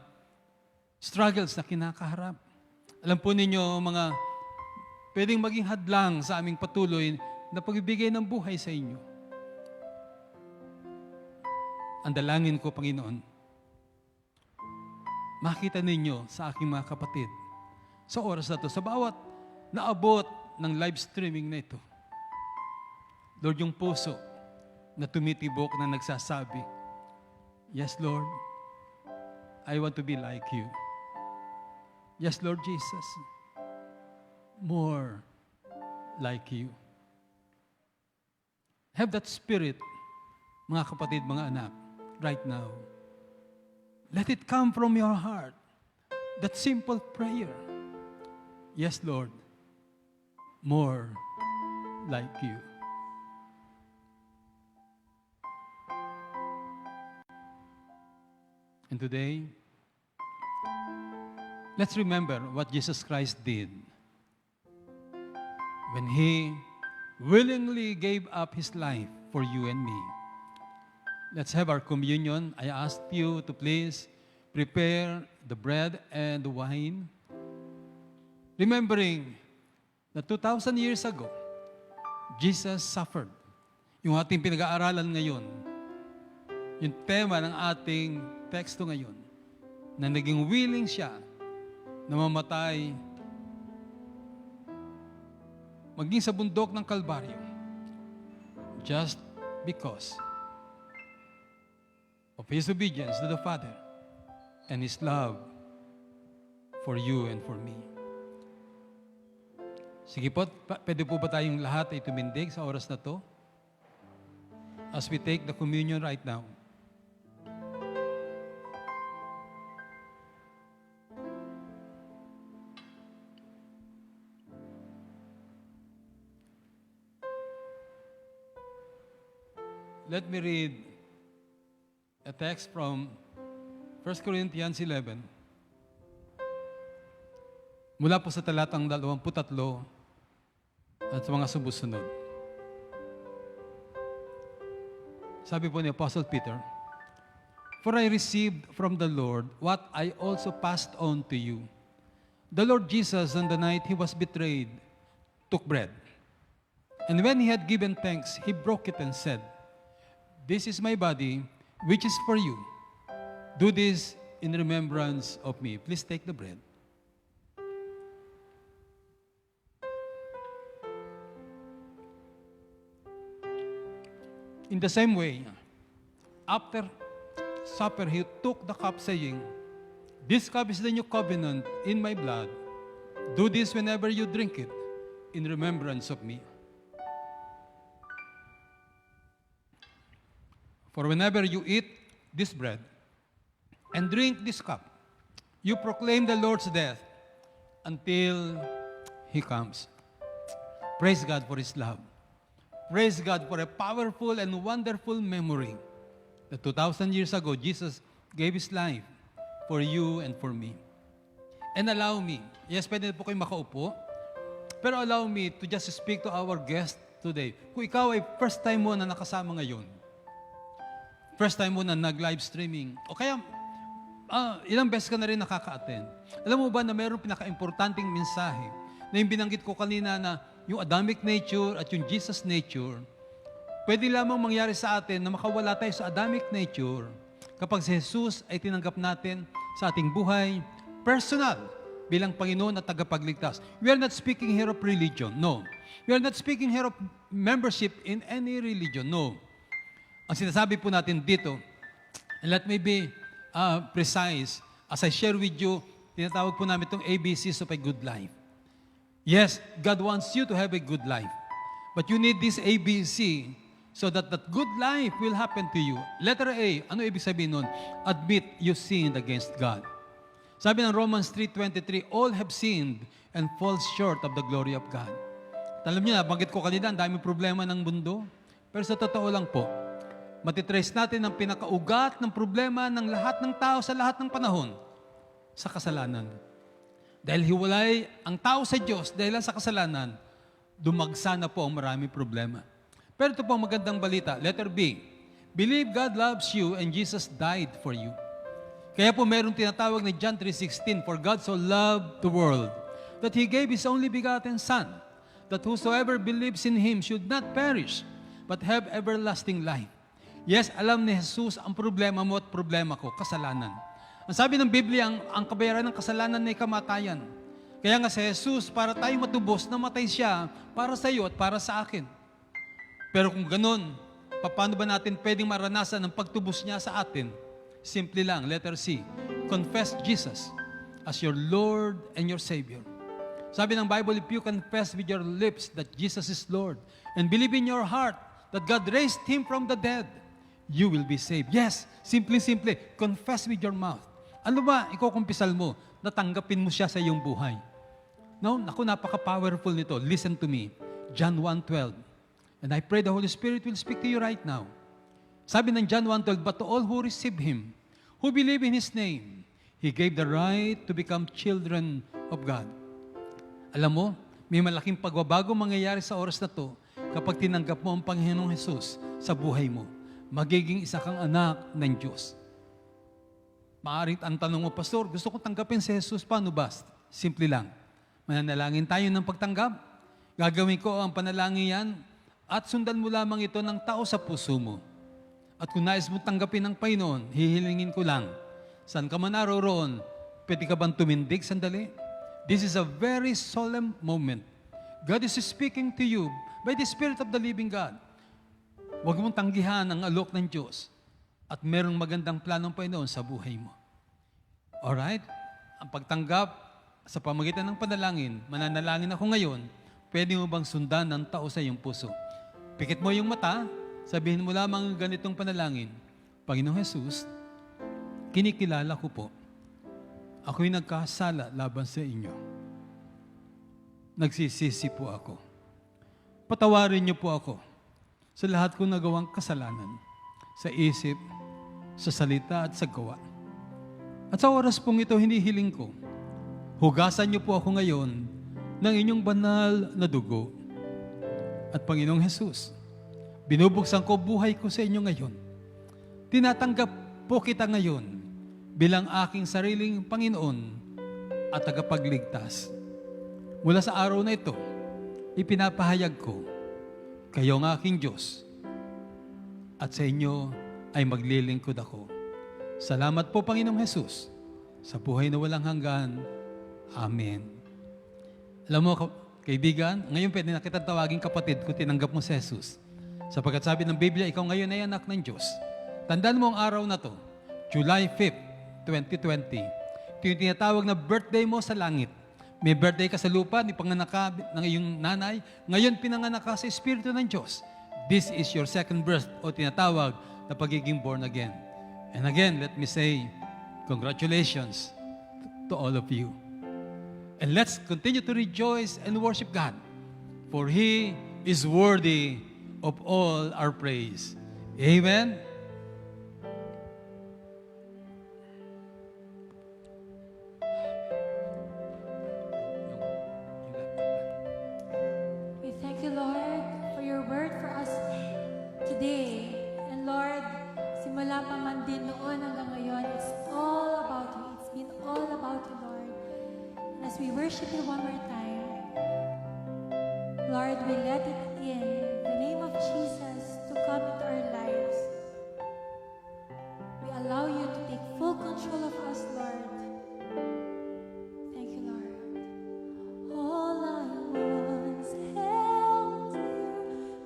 struggles na kinakaharap. Alam po ninyo mga pwedeng maging hadlang sa aming patuloy na pagbibigay ng buhay sa inyo. Ang dalangin ko, Panginoon, makita ninyo sa aking mga kapatid sa oras na ito, sa bawat naabot ng live streaming na ito. Lord, yung puso na tumitibok na nagsasabi, yes, Lord, I want to be like you. Yes, Lord Jesus, more like you. Have that spirit, mga kapatid, mga anak, right now. Let it come from your heart. That simple prayer. Yes, Lord, more like you. And today, let's remember what Jesus Christ did when He willingly gave up His life for you and me. Let's have our communion. I ask you to please prepare the bread and the wine, remembering that 2,000 years ago, Jesus suffered. Yung ating pinag-aaralan ngayon, yung tema ng ating teksto ngayon, na naging willing siya na mamatay maging sa bundok ng Kalbaryo just because of His obedience to the Father and His love for you and for me. Sige po, pwede po ba tayong lahat ay tumindig sa oras na to? As we take the communion right now. Let me read a text from 1 Corinthians 11. Mula po sa talatang 23 at sa mga sumusunod. Sabi po ni Apostle Peter, for I received from the Lord what I also passed on to you. The Lord Jesus, on the night He was betrayed, took bread. And when He had given thanks, He broke it and said, this is my body, which is for you. Do this in remembrance of me. Please take the bread. In the same way, after supper, He took the cup, saying, this cup is the new covenant in my blood. Do this whenever you drink it, in remembrance of me. For whenever you eat this bread and drink this cup, you proclaim the Lord's death until He comes. Praise God for His love. Praise God for a powerful and wonderful memory that 2,000 years ago, Jesus gave His life for you and for me. And allow me, yes, pwede po kayo makaupo, pero allow me to just speak to our guest today. Kung ikaw ay first time mo na nakasama ngayon, first time mo na nag-live streaming, o kaya ilang beses ka na rin nakaka-attend, alam mo ba na mayroong pinaka-importanting mensahe na yung binanggit ko kanina na yung Adamic nature at yung Jesus nature, pwede lamang mangyari sa atin na makawala tayo sa Adamic nature kapag si Jesus ay tinanggap natin sa ating buhay, personal, bilang Panginoon at tagapagligtas. We are not speaking here of religion, no. We are not speaking here of membership in any religion, no. Ang sinasabi po natin dito, and let me be precise, as I share with you, tinatawag po namin itong ABCs of a good life. Yes, God wants you to have a good life. But you need this ABC so that that good life will happen to you. Letter A, ano ibig sabihin nun? Admit you sinned against God. Sabi ng Romans 3:23, all have sinned and fall short of the glory of God. Alam niyo na, banggit ko kanina, ang daming problema ng mundo. Pero sa totoo lang po, matitrace natin ang pinakaugat ng problema ng lahat ng tao sa lahat ng panahon sa kasalanan. Dahil hiwalay ang tao sa Diyos dahil sa kasalanan, dumagsa na po ang maraming problema. Pero ito po ang magandang balita. Letter B, believe God loves you and Jesus died for you. Kaya po meron tinatawag na John 3:16, for God so loved the world that He gave His only begotten Son, that whosoever believes in Him should not perish, but have everlasting life. Yes, alam ni Jesus ang problema mo at problema ko, kasalanan. Ang sabi ng Biblia, ang kabayaran ng kasalanan ay kamatayan. Kaya nga si Jesus, para tayo matubos, namatay Siya para sa iyo at para sa akin. Pero kung ganun, paano ba natin pwedeng maranasan ang pagtubos niya sa atin? Simple lang, letter C, confess Jesus as your Lord and your Savior. Sabi ng Bible, if you confess with your lips that Jesus is Lord and believe in your heart that God raised Him from the dead, you will be saved. Yes, simple, confess with your mouth. Ano ba ikukumpisal mo? Natanggapin mo Siya sa iyong buhay. No, naku, napaka-powerful nito. Listen to me. John 1:12. And I pray the Holy Spirit will speak to you right now. Sabi ng John 1:12, but to all who receive Him, who believe in His name, He gave the right to become children of God. Alam mo, may malaking pagbabago mangyayari sa oras na to kapag tinanggap mo ang Panginoong Jesus sa buhay mo. Magiging isa kang anak ng Diyos. Maaring ang tanong mo, Pastor, gusto ko tanggapin si Jesus, paano ba? Simple lang. Mananalangin tayo ng pagtanggap. Gagawin ko ang panalangin yan at sundan mo lamang ito ng tao sa puso mo. At kung nais mo tanggapin ng Panginoon, hihilingin ko lang, saan ka man naroroon, pwede ka bang tumindig sandali? This is a very solemn moment. God is speaking to you by the Spirit of the living God. Huwag mong tanggihan ang alok ng Diyos at merong magandang planong Panginoon sa buhay mo. Alright? Ang pagtanggap sa pamagitan ng panalangin, mananalangin ako ngayon, pwede mo bang sundan ng tao sa iyong puso? Pikit mo yung mata, sabihin mo lamang ganitong panalangin, Panginoong Jesus, kinikilala ko po, ako'y nagkasala laban sa inyo. Nagsisisi po ako. Patawarin niyo po ako sa lahat kong nagawang kasalanan, sa isip, sa salita at sa gawa. At sa oras pong ito, hinihiling ko, hugasan niyo po ako ngayon ng inyong banal na dugo. At Panginoong Jesus, binubuksan ko buhay ko sa inyo ngayon. Tinatanggap po kita ngayon bilang aking sariling Panginoon at tagapagligtas. Mula sa araw na ito, ipinapahayag ko, kayo ang aking Diyos at sa inyo ay maglilingkod ako. Salamat po, Panginoong Jesus, sa buhay na walang hanggan. Amen. Alam mo, kaibigan, ngayon pwede na kita tawaging kapatid kung tinanggap mo si Jesus. Sapagkat sabi ng Biblia, ikaw ngayon ay anak ng Diyos. Tandaan mo ang araw na to, July 5th, 2020. Ito yung tinatawag na birthday mo sa langit. May birthday ka sa lupa, ipanganak ka ng iyong nanay. Ngayon, pinanganak ka sa Espiritu ng Diyos. This is your second birth o tinatawag na pagiging born again. And again, let me say, congratulations to all of you. And let's continue to rejoice and worship God, for He is worthy of all our praise. Amen. worship you one more time. Lord, we let it in, the name of Jesus, to come into our lives. We allow you to take full control of us, Lord. Thank you, Lord. All I once held dear,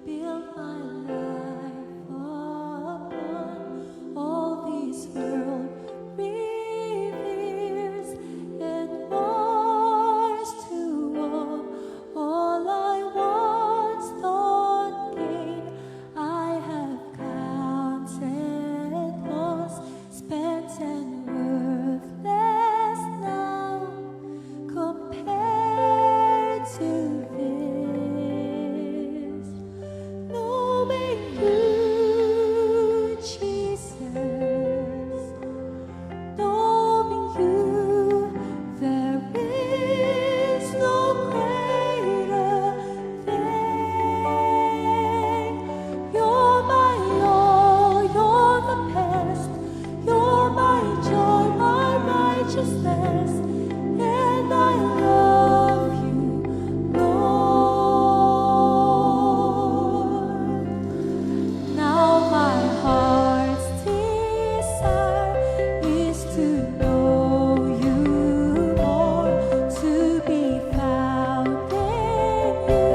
build my life upon. All this world reveres and wars to all. All I once thought gain, I have counted loss, spent and worthless now, compared to this. Knowing you, Jesus, knowing you, there is no greater thing. You're my all, you're the best. You're my joy, my righteousness, and I love you, Lord. Now my heart's desire is to know you more, to be found in you,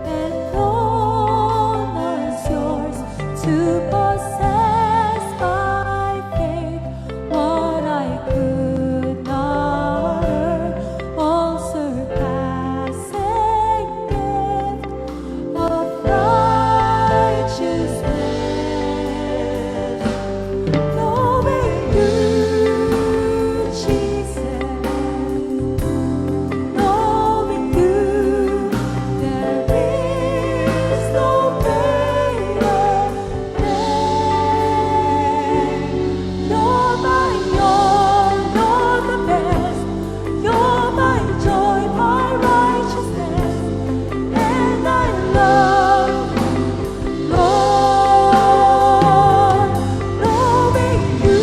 and known as yours, to possess by faith what I could not earn, all surpassing gift of righteousness. Knowing you, Jesus, knowing you, there is no greater thing. You're my all, you're the best. You're my joy, my righteousness, and I love you, Lord. Knowing you,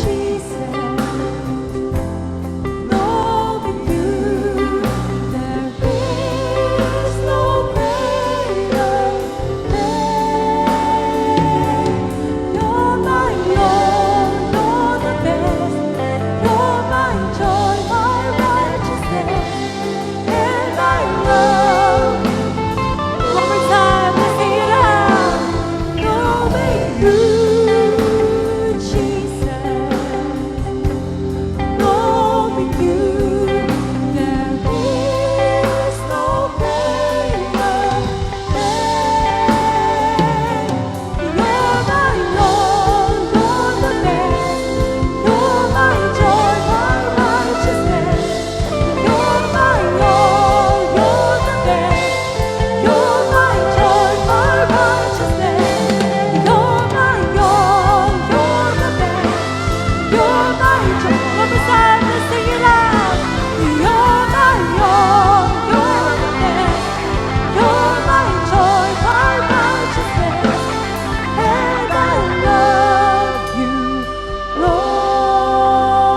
Jesus, knowing you, there is no greater thing. You're my all, you're the best. You're my joy, my righteousness, and I love you. One more time, let's sing it out. Knowing you, Jesus, knowing you, there is no greater thing. You're my all, you're the best. You're my joy, my righteousness. You're my all, you're the best. You're my joy, my righteousness. You're my all, you're the best. You're my joy. One more time, let's sing it out. You're my all, you're the best. You're my joy, my righteousness, and I love you, Lord.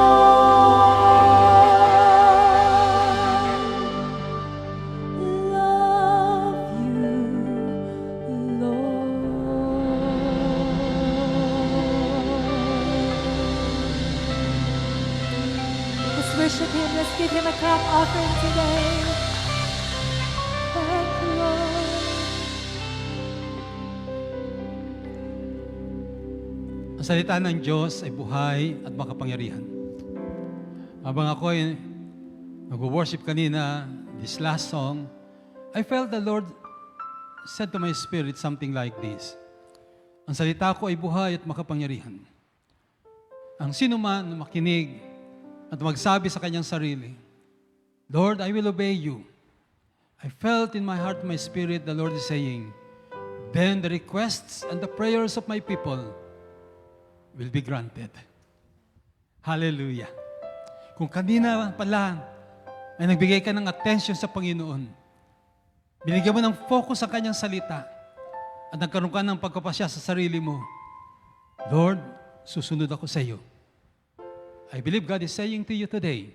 Let's worship Him. Let's give Him a clap offering today. Thank you, Lord. Ang salita ng Diyos ay buhay at makapangyarihan. Habang ako ay nag-worship kanina, this last song, I felt the Lord said to my spirit something like this. Ang salita ko ay buhay at makapangyarihan. Ang sino man na makinig at magsabi sa kanyang sarili, Lord, I will obey you. I felt in my heart, my spirit, the Lord is saying, then the requests and the prayers of my people will be granted. Hallelujah. Kung kanina pala ay nagbigay ka ng attention sa Panginoon, binigyan mo ng focus sa kanyang salita, at nagkaroon ka ng pagkapasya sa sarili mo, Lord, susunod ako sa iyo. I believe God is saying to you today,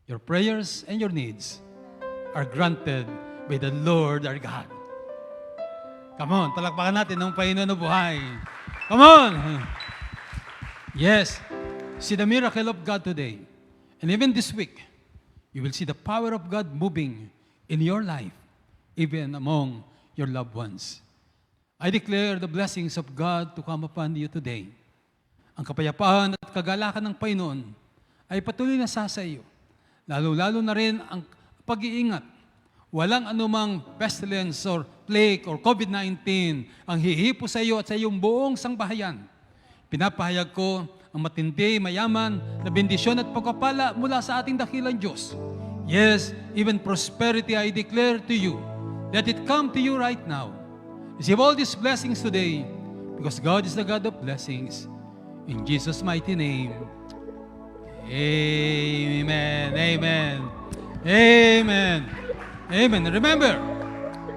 your prayers and your needs are granted by the Lord our God. Come on, palakpakan natin ng Panginoon na buhay. Come on! Yes, see the miracle of God today. And even this week, you will see the power of God moving in your life, even among your loved ones. I declare the blessings of God to come upon you today. Ang kapayapaan at kagalakan ng Panginoon ay patuloy na sa iyo. Lalo-lalo na rin ang pag-iingat. Walang anumang pestilence or plague or COVID-19 ang hihipo sa iyo at sa iyong buong sangbahayan. Pinapahayag ko ang matindi, mayaman na bendisyon at pagpapala mula sa ating dakilang Diyos. Yes, even prosperity I declare to you. Let it come to you right now. Receive all these blessings today because God is the God of blessings. In Jesus' mighty name, amen, amen, amen, amen. Remember,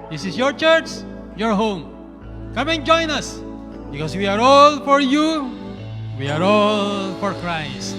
this is your church, your home. Come and join us because we are all for you. We are all for Christ.